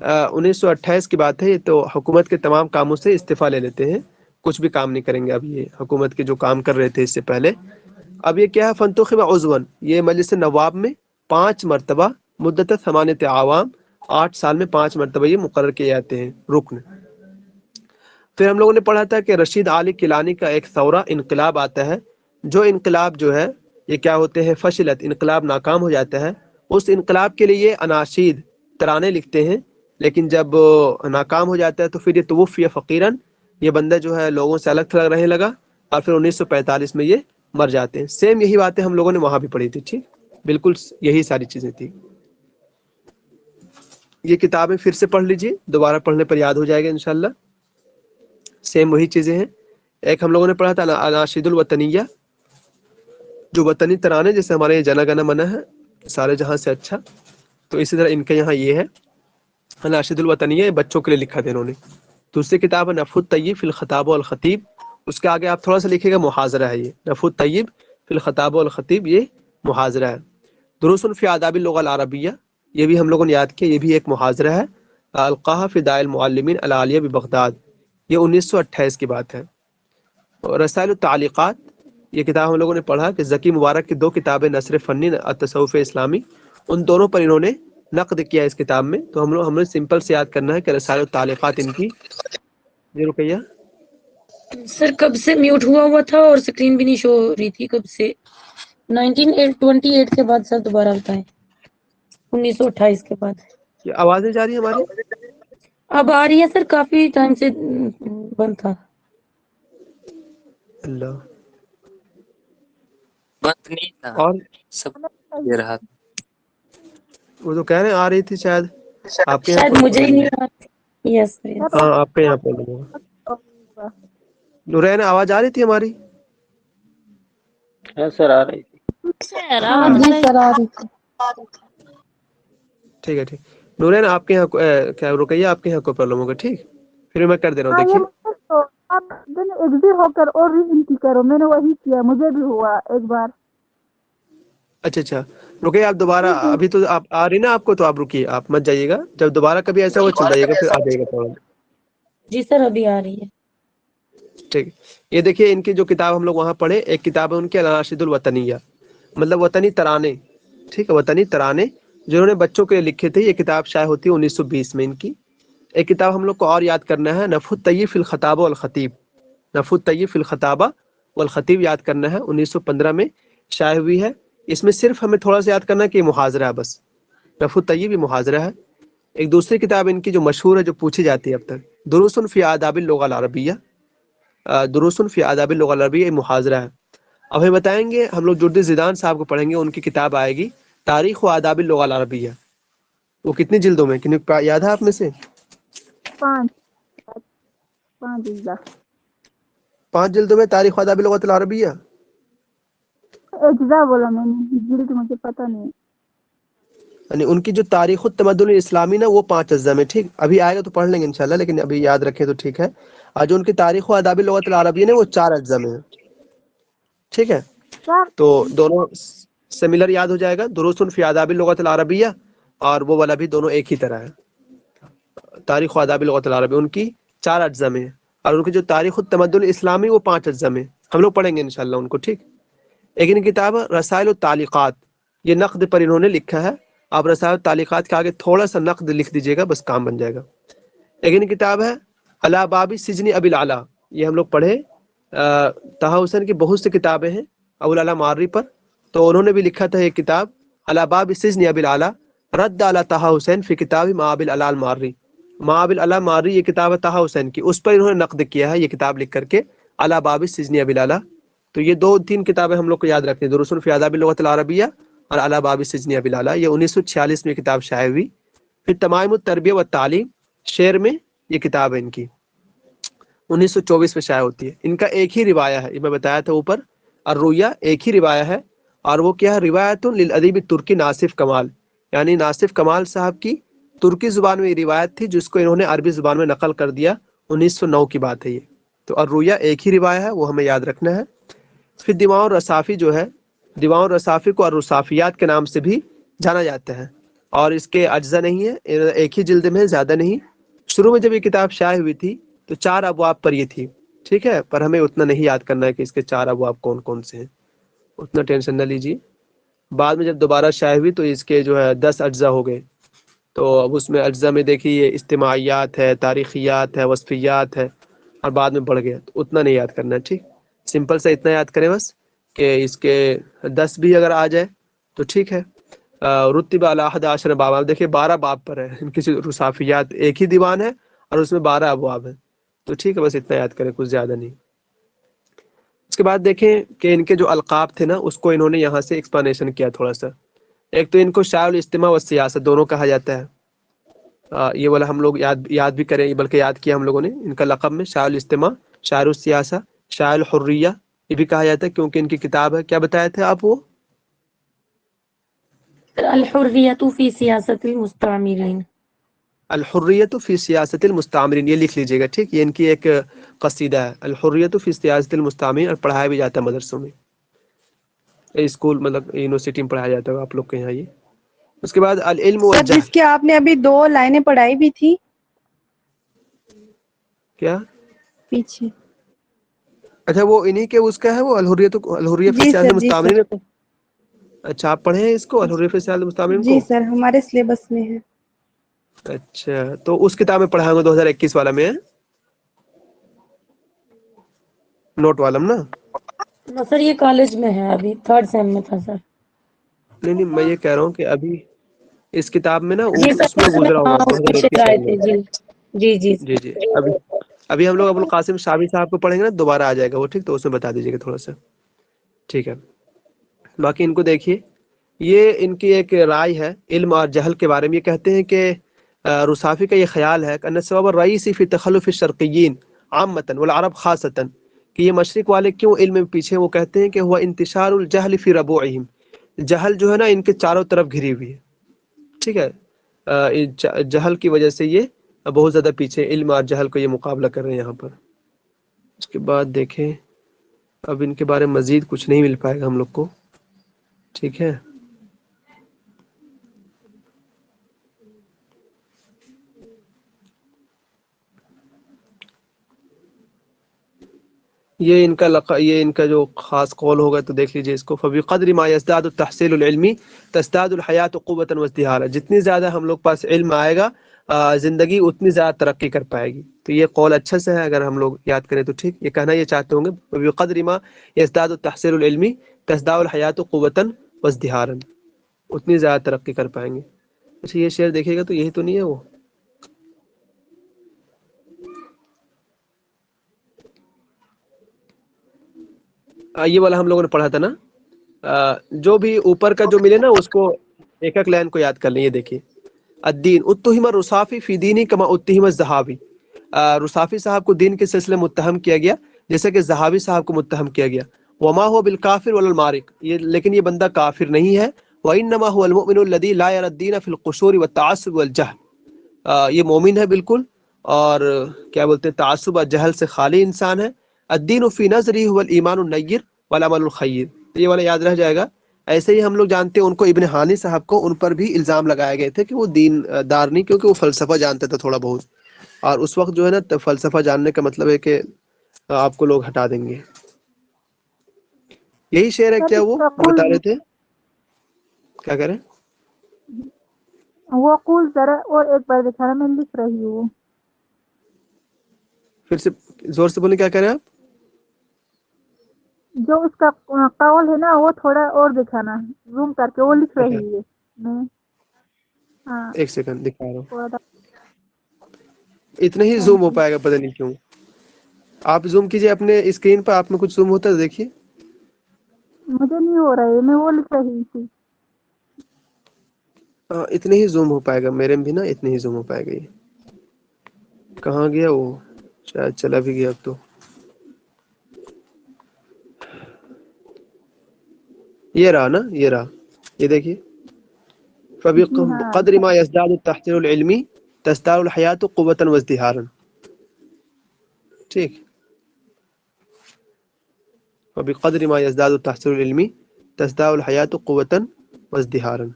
1928 کی بات ہے، یہ تو حکومت کے تمام کاموں سے استعفیٰ لے لیتے ہیں، کچھ بھی کام نہیں کریں گے اب یہ حکومت کے جو کام کر رہے تھے اس سے پہلے. اب یہ کیا ہے، فانتخب عضوا، یہ مجلس نواب میں 5 مرتبہ مدت 8 اعوام، 8 سال میں 5 مرتبہ یہ مقرر کیے جاتے ہیں رکن. پھر ہم لوگوں نے پڑھا تھا کہ رشید علی کیلانی کا ایک ثورہ انقلاب آتا ہے، جو انقلاب جو ہے یہ کیا ہوتے ہیں، فشلت، انقلاب ناکام ہو جاتا ہے. اس انقلاب کے لیے اناشید، ترانے لکھتے ہیں، لیکن جب ناکام ہو جاتا ہے تو پھر یہ توفی فقیرن، یہ بندہ جو ہے لوگوں سے الگ تھلگ رہنے لگا، اور پھر 1945 میں یہ مر جاتے ہیں. سیم یہی باتیں ہم لوگوں نے وہاں بھی پڑھی تھی، ٹھیک، بالکل یہی ساری چیزیں تھی. یہ کتابیں پھر سے پڑھ لیجیے، دوبارہ پڑھنے پر یاد ہو جائے گا انشاءاللہ. سیم وہی چیزیں ہیں. ایک ہم لوگوں نے پڑھا تھا اناشید الوطنیہ، جو وطنی ترانے، جیسے ہمارے یہ جنا گنا منا ہے سارے جہاں سے اچھا، تو اسی طرح ان کے یہاں یہ ہے اناشید الوطنیہ، بچوں کے لیے لکھا تھا انہوں نے. دوسری کتاب ہے نفح الطیب فی الخطاب والخطیب، اس کے آگے آپ تھوڑا سا لکھے گا محاضرہ ہے. یہ نفح الطیب فی الخطاب والخطیب، یہ محاضرہ ہے. دروس فی آداب اللغۃ العربیہ، یہ بھی ہم لوگوں نے یاد کیا، یہ بھی ایک محاضرہ ہے. القاہ فی داء المعلمین العالیہ ببغداد، یہ 1928 کی بات ہے. اور رسائل التعلیقات، یہ کتاب ہم لوگوں نے پڑھا کہ ذکی مبارک کی 2 کتابیں، نثر فنی، التصوف اسلامی، ان دونوں پر انہوں نے نقد کیا اس کتاب میں. تو ہم نے سمپل سے یاد کرنا ہے کہ رسائل التعلیقات ان کی. جی رقیہ، سر کب سے میوٹ ہوا تھا اور اسکرین بھی نہیں شو ہو رہی تھی کب سے؟ 1928 کے بعد سر دوبارہ بتائیں. 1928 کے بعد. یہ آوازیں جا رہی ہیں ہماری؟ اب آ رہی ہے سر، کافی ٹائم سے بند تھا. اللہ، بند نہیں تھا، اور سب دے رہا تھا. وہ تو کہہ رہے ہیں آ رہی تھی، شاید آپ کے یہاں شاید مجھے ہی نہیں آ رہی. یس سر، یس. ہاں آپ کے یہاں پرابلم ہوگا. نورین آواز آ رہی تھی ہماری؟ ہاں سر آ رہی تھی. سر ہاں آواز جی سر آ رہی تھی. ٹھیک ہے، ٹھیک. نورین آپ کے یہاں کیا رقیہ، آپ کے یہاں کوئی پرابلم ہوگا؟ ٹھیک، پھر میں کر دے رہا ہوں. ہاں یہ دیکھیے مجھے تو اب ایگزٹ ہو کر اور ری کرو، میں نے وہی کیا، مجھے بھی ہوا ایک بار. اچھا رکیے، آپ دوبارہ، ابھی تو آپ آ رہی نا آپ کو، تو آپ رکیے، آپ مت جائیے گا. جب دوبارہ کبھی ایسا ہو چل جائیے گا، پھر آ جائے گا پرابلم. جی سر ابھی آ رہی ہے. ٹھیک، یہ دیکھیے ان کی جو کتاب ہم لوگ وہاں پڑھے، ایک کتاب ہے ان کی الاناشید الوطنیہ، مطلب وطنی ترانے. ٹھیک ہے، وطنی ترانے جو انہوں نے بچوں کے لیے لکھے تھے. یہ کتاب شائع ہوتی ہے 1920 میں ان کی. ایک کتاب ہم لوگ کو اور یاد کرنا ہے، نفح الطیب فی الخطاب والخطیب. نفح الطیب فی الخطاب والخطیب یاد کرنا ہے، 1915 میں شائع ہوئی ہے. اس میں صرف ہمیں تھوڑا سا یاد کرنا ہے کہ یہ محاضرہ ہے، بس رفع الطیب یہ محاضرہ ہے۔ ایک دوسری کتاب ان کی جو مشہور ہے، جو پوچھی جاتی ہے اب تک، دروس فی آداب اللغة العربیہ، دروس فی آداب اللغة العربیہ، یہ محاضرہ ہے۔ اب ہم بتائیں گے، ہم لوگ جردی زیدان صاحب کو پڑھیں گے، ان کی کتاب آئے گی تاریخ و آداب اللغة العربیہ، وہ کتنی جلدوں میں، یاد ہے آپ میں سے؟ 5 اجزا 5 جلدوں میں تاریخ و آداب اللغة العربیہ۔ اجزا بولا میں نے، جلد مجھے پتہ نہیں۔ یعنی ان کی جو تاریخ التمدن الاسلامی نا، وہ 5 اجزاء میں، ٹھیک، ابھی آئے گا تو پڑھ لیں گے انشاءاللہ، لیکن ابھی یاد رکھیں تو ٹھیک ہے۔ اور جو ان کی تاریخ و آداب اللغة العربیہ نے، وہ 4 اجزاء میں ہے، ٹھیک ہے۔ کیا تو دونوں سملر یاد ہو جائے گا، دروس فی آداب اللغة العربیہ، اور وہ والا بھی دونوں ایک ہی طرح ہے، تاریخ و آداب اللغة العربیہ ان کی 4 اجزاء میں ہے، اور ان کی جو تاریخ التمدن الاسلامی وہ 5 اجزاء میں، ہم لوگ پڑھیں گے انشاءاللہ ان کو، ٹھیک۔ ایک ان کی کتاب ہے رسائل التعلیقات، یہ نقد پر انہوں نے لکھا ہے، آپ رسائل التعلیقات کے آگے تھوڑا سا نقد لکھ دیجیے گا، بس کام بن جائے گا۔ ایک ان کی کتاب ہے علی باب سجن ابی العلا، یہ ہم لوگ پڑھے، طہ حسین کی بہت سی کتابیں ہیں ابو العلا مارری پر، تو انہوں نے بھی لکھا تھا یہ کتاب علی باب سجن ابی العلا رد علی طہ حسین فی کتاب معاب العلا المارری، معاب العلا مارری یہ کتاب ہے طہ حسین کی، اس پر انہوں نے نقد کیا ہے یہ کتاب لکھ کر کے، علی باب سجن ابی العلا۔ تو یہ 2-3 کتابیں ہم لوگ کو یاد رکھنی ہیں، دروس فی آداب اللغة العربیہ اور علی باب سجن ابی العلا، یہ 1946 میں کتاب شائع ہوئی۔ پھر تمام التربیہ والتعلیم، شعر میں یہ کتاب ہے ان کی، 1924 میں شائع ہوتی ہے۔ ان کا ایک ہی روایہ ہے، یہ میں بتایا تھا اوپر، الرؤیا ایک ہی روایہ ہے، اور وہ کیا ہے، روایت للادیب الترکی ناصف کمال، یعنی ناصف کمال صاحب کی ترکی زبان میں یہ روایت تھی، جس کو انہوں نے عربی زبان میں نقل کر دیا، 1909 کی بات ہے یہ۔ تو الرؤیا ایک ہی روایہ ہے، وہ ہمیں یاد رکھنا ہے۔ پھر دیوان الرصافی جو ہے، دیوان الرصافی کو الرصافیات کے نام سے بھی جانا جاتا ہے، اور اس کے اجزاء نہیں ہے، ایک ہی جلد میں، زیادہ نہیں۔ شروع میں جب یہ کتاب شائع ہوئی تھی تو 4 ابواب پر یہ تھی، ٹھیک ہے، پر ہمیں اتنا نہیں یاد کرنا ہے کہ اس کے 4 ابواب کون کون سے ہیں، اتنا ٹینشن نہ لیجیے۔ بعد میں جب دوبارہ شائع ہوئی تو اس کے جو ہے 10 اجزاء ہو گئے، تو اب اس میں اجزاء میں دیکھیے اجتماعیات ہے، تاریخیات ہے، وصفیات ہے، اور بعد میں بڑھ گیا، تو اتنا نہیں یاد کرنا ہے، ٹھیک، سمپل سے اتنا یاد کریں بس کہ اس کے 10 بھی اگر آ جائے تو ٹھیک ہے۔ رتب علی 11 باب، آپ دیکھیے 12 باب پر ہے ان کی رصافیات، ایک ہی دیوان ہے اور اس میں 12 ابواب ہیں، تو ٹھیک ہے، بس اتنا یاد کریں، کچھ زیادہ نہیں۔ اس کے بعد دیکھیں کہ ان کے جو القاب تھے نا، اس کو انہوں نے یہاں سے ایکسپلینیشن کیا تھوڑا سا۔ ایک تو ان کو شاعر الاجتماع و سیاست دونوں کہا جاتا ہے، یہ والا ہم لوگ یاد بھی کریں، بلکہ یاد کیا ہم لوگوں نے، ان کا لقب میں شاعر الاجتماع، شاعر السیاسہ، شاعر الحریہ یہ بھی کہا جاتا ہے، کیونکہ ان کی کتاب ہے، کیا بتایا تھے آپ وہ؟ الحریۃ فی سیاست المستعمرین۔ الحریۃ فی سیاست المستعمرین، یہ لکھ لیجیے گا، ٹھیک، یہ ان کی ایک قصیدہ ہے، الحریۃ فی سیاست المستعمرین، اور پڑھایا بھی جاتا ہے مدرسوں میں، اسکول مطلب یونیورسٹی میں پڑھایا جاتا ہے آپ لوگ کے یہاں یہ۔ اس کے بعد العلم سر والجہل، جس کی آپ نے ابھی 2 لائنیں پڑھائی بھی تھی کیا؟ پیچھے، اچھا وہ انہی کے اس کا ہے، وہ الحریہ فی جی سیاست سر، جی سر، المستعمرین۔ اچھا آپ پڑھے ہیں اس کو، الحریہ فی سیاست المستعمرین جی کو؟ سر، ہمارے سلیبس میں ہے۔ اچھا تو اس کتاب میں پڑھائیں گے 2021 والا میں، نوٹ والا میں نا؟ نہ سر یہ کالج میں ہے، ابھی 3rd سیم میں تھا سر۔ نہیں میں یہ کہہ رہا ہوں کہ ابھی اس کتاب میں نا جی اس میں سر گزرا ہوگا ہاں اس میں 2021 آئے والے تھے، میں۔ جی جی جی جی جی، ابھی ہم لوگ ابوالقاسم شامی صاحب کو پڑھیں گے نا، دوبارہ آ جائے گا وہ، ٹھیک، تو اس میں بتا دیجیے گا تھوڑا سا، ٹھیک ہے۔ باقی ان کو دیکھیے، یہ ان کی ایک رائے ہے علم اور جہل کے بارے میں، یہ کہتے ہیں کہ رصافی کا یہ خیال ہے کہ ان السبب الرئیسی فی تخلف الشرقیین عامۃ والعرب خاصۃ، کہ یہ مشرق والے کیوں علم میں پیچھے، وہ کہتے ہیں کہ ہوا انتشار الجہل فی ربوعہم، جہل جو ہے نا ان کے چاروں طرف گھری ہوئی ہے، ٹھیک ہے، جہل کی وجہ سے یہ بہت زیادہ پیچھے، علم اور جہل کو یہ مقابلہ کر رہے ہیں یہاں پر۔ اس کے بعد دیکھیں، اب ان کے بارے میں مزید کچھ نہیں مل پائے گا ہم لوگ کو، ٹھیک ہے۔ یہ ان کا جو خاص قول ہوگا تو دیکھ لیجئے اس کو، فبقدر ما یزداد التحصیل العلمی تزداد الحیات قوتا وازدہارا، جتنی زیادہ ہم لوگ پاس علم آئے گا زندگی اتنی زیادہ ترقی کر پائے گی۔ تو یہ قول اچھا سے ہے، اگر ہم لوگ یاد کریں تو ٹھیک، یہ کہنا یہ چاہتے ہوں گے فبقدر ما یزداد التحصیل العلمی تزداد الحیات قوتا وازدہارا، اتنی زیادہ ترقی کر پائیں گے. اچھا یہ شعر دیکھیے گا تو یہی تو نہیں ہے وہ. یہ والا ہم لوگوں نے پڑھا تھا نا. جو بھی اوپر کا جو ملے نا اس کو ایک ایک لائن کو یاد کر لیں. یہ دیکھیے الدین اتهم الرصافی فی دینی کما اتهم الذہابی. رصافی صاحب کو دین کے سلسلے میں متہم کیا گیا جیسے کہ ذہابی صاحب کو متہم کیا گیا. وما هو بالکافر ولا المارق، یہ لیکن یہ بندہ کافر نہیں ہے. وانما هو المؤمن الذي لا يرى الدين في القصور والتعصب والجهل. یہ مومن ہے بالکل، اور کیا بولتے ہیں تعصب اور جہل سے خالی انسان ہے. الدین فی نظری هو الایمان النیر والعمل الخیر. یہ والا یاد رہ جائے گا. ایسے ہی ہم لوگ جانتے ہیں ان کو ابن ہانی صاحب کو ان پر بھی الزام لگائے گئے تھے کہ وہ دین دار نہیں، کیونکہ وہ فلسفہ جانتے تھے تھوڑا بہت. اور اس وقت جو ہے نا فلسفہ جاننے کا مطلب ہے کہ آپ کو لوگ ہٹا دیں گے. یہی شعر ہے سر کیا اس وہ کا بتا رہے تھے؟ کیا کریں؟ وہ قول ذرا اور ایک بار دکھانا، میں لکھ رہی ہوں. پھر سے زور سے بولیں، کیا کریں آپ؟ جو اس کا قول ہے نا وہ تھوڑا اور دکھانا، زوم کر کے، وہ لکھ اچھا رہی ہے میں. ہاں ایک سیکنڈ دکھا رہا ہوں. تھوڑا سا. اتنا ہی زوم تھینک ہو یو. پائے گا، پتہ نہیں کیوں. آپ زوم کیجئے اپنے اسکرین پر، آپ میں کچھ زوم ہوتا ہے دیکھیے. مجھے نہیں ہو رہا ہے، میں وہ لکھ رہی تھی. اتنے ہی زوم ہو پائے گا، میرے میں بھی نا اتنے ہی زوم ہو پائے گا. یہ کہاں گیا وہ؟ شاید چلا بھی گیا اب تو. یہ رہا نا، یہ رہا، یہ دیکھیے. جی ہاں فبقدر ما يزداد التحصيل العلمي تزداد الحياة قوة وازدهارا. ٹھیک. وبقدر ما يزداد التحصيل العلمي تزداد الحياة قوة وازدهارا.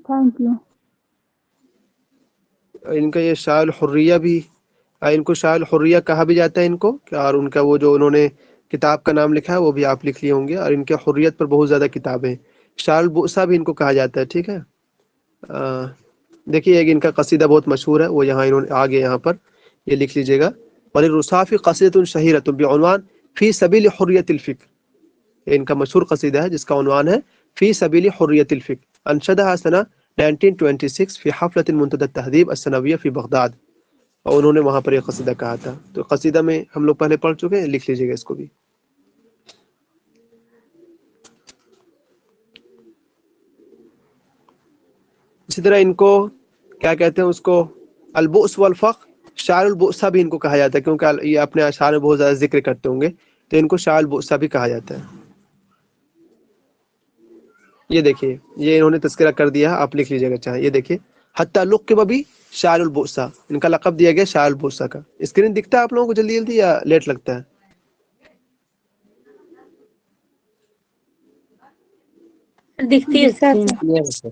Thank you. ان کا یہ شاعر الحریہ بھی، ان کو شاعر الحریہ کہا بھی جاتا ہے ان کو. اور ان کا وہ جو انہوں نے کتاب کا نام لکھا ہے وہ بھی آپ لکھ لیے ہوں گے. اور ان کے حریت پر بہت زیادہ کتابیں ہیں. شاعر البؤسا بھی ان کو کہا جاتا ہے. ٹھیک ہے. دیکھیے ایک ان کا قصیدہ بہت مشہور ہے، وہ یہاں انہوں نے آگے یہاں پر یہ لکھ لیجئے گا. وللرصافی قصیدۃ شہیرۃ بعنوان فی سبیل حریۃ الفکر. یہ ان کا مشہور قصیدہ ہے جس کا عنوان ہے فی سبیل حریۃ الفکر. انشدها سنہ 1926 فی حفلۃ منتدى التہذیب السنویہ فی بغداد. اور انہوں نے وہاں پر یہ قصیدہ کہا تھا. تو قصیدہ میں ہم لوگ پہلے پڑھ چکے ہیں، لکھ لیجئے گا اس کو بھی. اسی طرح ان کو کیا کہتے ہیں، اس کو البؤس والفخر، شاعر البؤسا بھی ان کو کہا جاتا ہے، کیونکہ یہ اپنے اشعار میں بہت زیادہ ذکر کرتے ہوں گے، تو ان کو شاعر البؤسا بھی کہا جاتا ہے. یہ دیکھیے یہ انہوں نے تذکرہ کر دیا ہے، آپ لکھ لیجئے گا چاہے. یہ دیکھیے حتی لقب بھی شاعر البؤسا، ان کا لقب دیا گیا شاعر البؤسا کا. اسکرین دکھتا ہے آپ لوگوں کو جلدی جلدی یا لیٹ لگتا ہے؟ دکھتی ہے دکھتا اسکرین. تھا.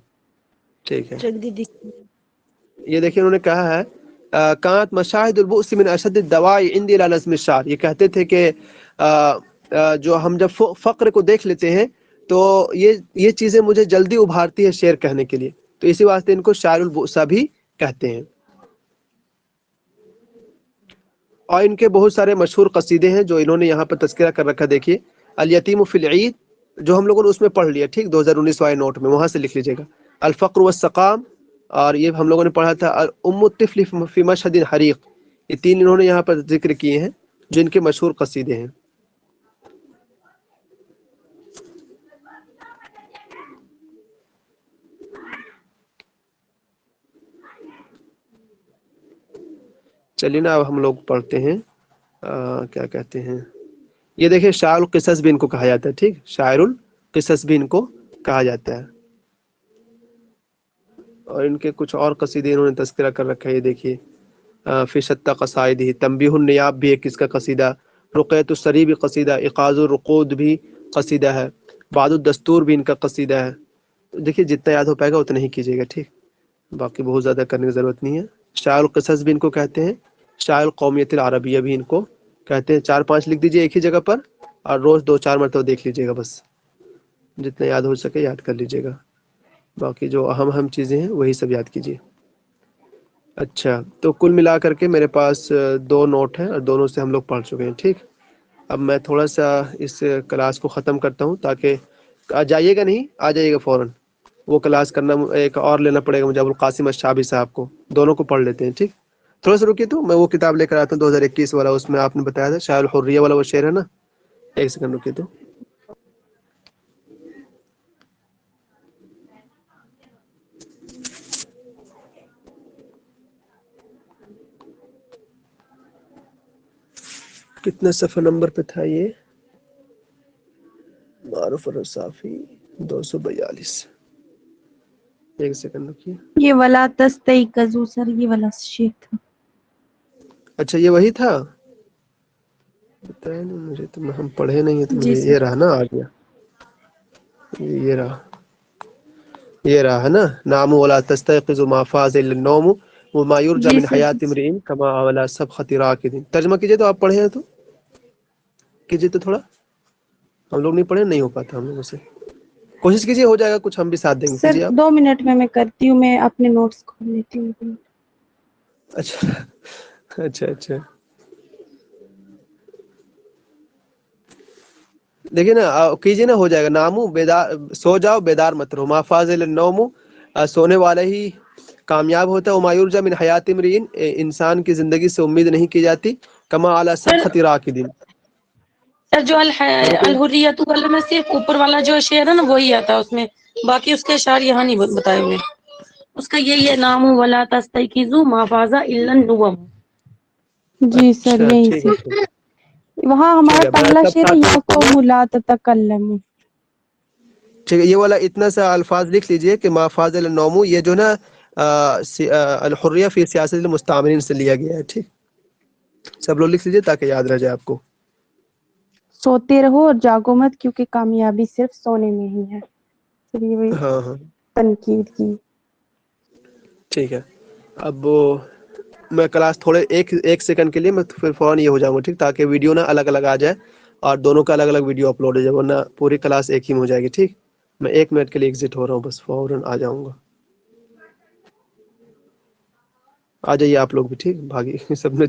ٹھیک ہے. جلدی دکھ. یہ دیکھیں انہوں نے کہا ہے کانت مشاہد البؤس من اشد الدواء عندي الى نظم الشعر. یہ کہتے تھے کہ جو ہم جب فقر کو دیکھ لیتے ہیں تو یہ چیزیں مجھے جلدی ابھارتی ہے شعر کہنے کے لیے. تو اسی واسطے ان کو شاعر البؤسا بھی کہتے ہیں. اور ان کے بہت سارے مشہور قصیدے ہیں جو انہوں نے یہاں پر تذکرہ کر رکھا. دیکھیے الیتیم فی العید، جو ہم لوگوں نے اس میں پڑھ لیا، ٹھیک، 2019 والے نوٹ میں، وہاں سے لکھ لیجئے گا. الفقر والسقام، اور یہ ہم لوگوں نے پڑھا تھا ام الطفل فی مشہد حریق. یہ تین انہوں نے یہاں پر ذکر کیے ہیں جو ان کے مشہور قصیدے ہیں. چلیے نا اب ہم لوگ پڑھتے ہیں کیا کہتے ہیں. یہ دیکھیں شاعر القصص بھی ان کو کہا جاتا ہے. ٹھیک، شاعر القصص بھی ان کو کہا جاتا ہے. اور ان کے کچھ اور قصیدے انہوں نے تذکرہ کر رکھا ہے. یہ دیکھیے فی شتى قصائدہ، تنبیہ النیاب بھی ایک اس کا قصیدہ، رقیۃ السری بھی قصیدہ، ايقاظ الرقود بھی قصیدہ ہے، بعد الدستور بھی ان کا قصیدہ ہے. دیکھیے جتنا یاد ہو پائے گا اتنا ہی کیجیے گا. ٹھیک، باقی بہت زیادہ کرنے کی ضرورت نہیں ہے. شاعر القصص بھی ان کو کہتے ہیں. شاعر القومیت العربیہ بھی ان کو کہتے ہیں. 4-5 لکھ دیجیے ایک ہی جگہ پر، اور روز 2-4 مرتبہ دیکھ لیجیے گا. بس جتنا یاد ہو سکے یاد کر لیجیے گا. باقی جو اہم چیزیں ہیں وہی سب یاد کیجیے. اچھا، تو کل ملا کر کے میرے پاس 2 نوٹ ہیں اور دونوں سے ہم لوگ پڑھ چکے ہیں. ٹھیک، اب میں تھوڑا سا اس کلاس کو ختم کرتا ہوں تاکہ جائیے گا نہیں، آ جائیے گا فوراً. وہ کلاس کرنا ایک اور لینا پڑے گا مجھے، ابوالقاسم الشابی صاحب کو، دونوں کو پڑھ لیتے ہیں. ٹھیک، تھوڑا سا رکیے تو میں وہ کتاب لے کر آتا ہوں 2021 والا، اس میں آپ نے بتایا تھا شاعر الحریہ والا وہ شعر ہے نا. ایک سیکنڈ رکیے تو. کتنے صفحہ نمبر پہ تھا یہ؟ معروف الرصافی 242. ایک سیکنڈ رکیے. یہ ولا تستيقظوا سر، یہ والا شیخ تھا. اچھا یہ وہی تھا، بتایا نہیں مجھے تو، ہم پڑھے نہیں ہیں تو جی مجھے سر. یہ رہا نا، آ گیا یہ رہا ہے نا. نام ولا تستيقظ ما فاز الا النوم وما يرجى جی من سر. حیات امرئ كما ولا سبخة راکد. ترجمہ کیجئے تو، آپ پڑھے ہیں تو کیجئے تو تھوڑا. ہم لوگ نہیں پڑھے، نہیں ہو پاتا ہم لوگوں سے. کوشش کیجئے، ہو جائے گا کچھ، ہم بھی ساتھ دیں گے. سر کیجئے آپ. 2 منٹ میں کرتی ہوں، میں اپنے نوٹس کھول لیتی ہوں. اچھا اچھا اچھا. دیکھیے نا، کیجیے نا، ہو جائے گا. نامو بیدار، سو جاؤ بیدار مت رہو. ما فاز الا النوم، سونے والا ہی کامیاب ہوتا ہے. وما یرجى من حیات امرئ، انسان کی زندگی سے امید نہیں کی جاتی. کما علی سبخة راکد. سر جو الحریت والا میں صرف اوپر والا جو شعر ہے نا وہی آتا ہے اس میں، باقی اس کے اشعار یہاں نہیں بتائے ہوئے. اس کا یہی ہے، نام ولا تستيقظوا ما فاز الا النوم. جی سر، اچھا یہیں ٹھیک سے. ہے ٹھیک ہے وہاں ٹھیک ہمارا ہے. میں پہلا سب شعر ہے، ساتھ یا لکھ لوں گا. قوم لا تتکلموا. ٹھیک ہے، یہ والا اتنا سا الفاظ لکھ لیجئے کہ ما فاز الا النوم، یہ جو نا الحریہ فی سیاست المستعمرین سے لیا گیا ہے. ٹھیک، سب لوگ لکھ لیجئے تاکہ یاد رہ جائے آپ کو. سوتے رہو اور جاگو مت، کیونکہ کامیابی صرف سونے میں ہی ہے. پھر یہ وہی ہاں ہاں تنقید کی. ٹھیک ہے. اب میں کلاس تھوڑے ایک سیکنڈ کے لیے میں پھر فوراً یہ ہو جاؤں گا. ٹھیک، تاکہ ویڈیو نا الگ الگ آ جائے اور دونوں کا الگ الگ ویڈیو اپلوڈ ہو جائے، ورنہ پوری کلاس ایک ہی میں ہو جائے گی. ٹھیک، میں 1 منٹ کے لیے ایگزٹ ہو رہا ہوں، بس فوراً آ جاؤں گا. آ جائیے آپ لوگ بھی. ٹھیک، بھاگی سب نے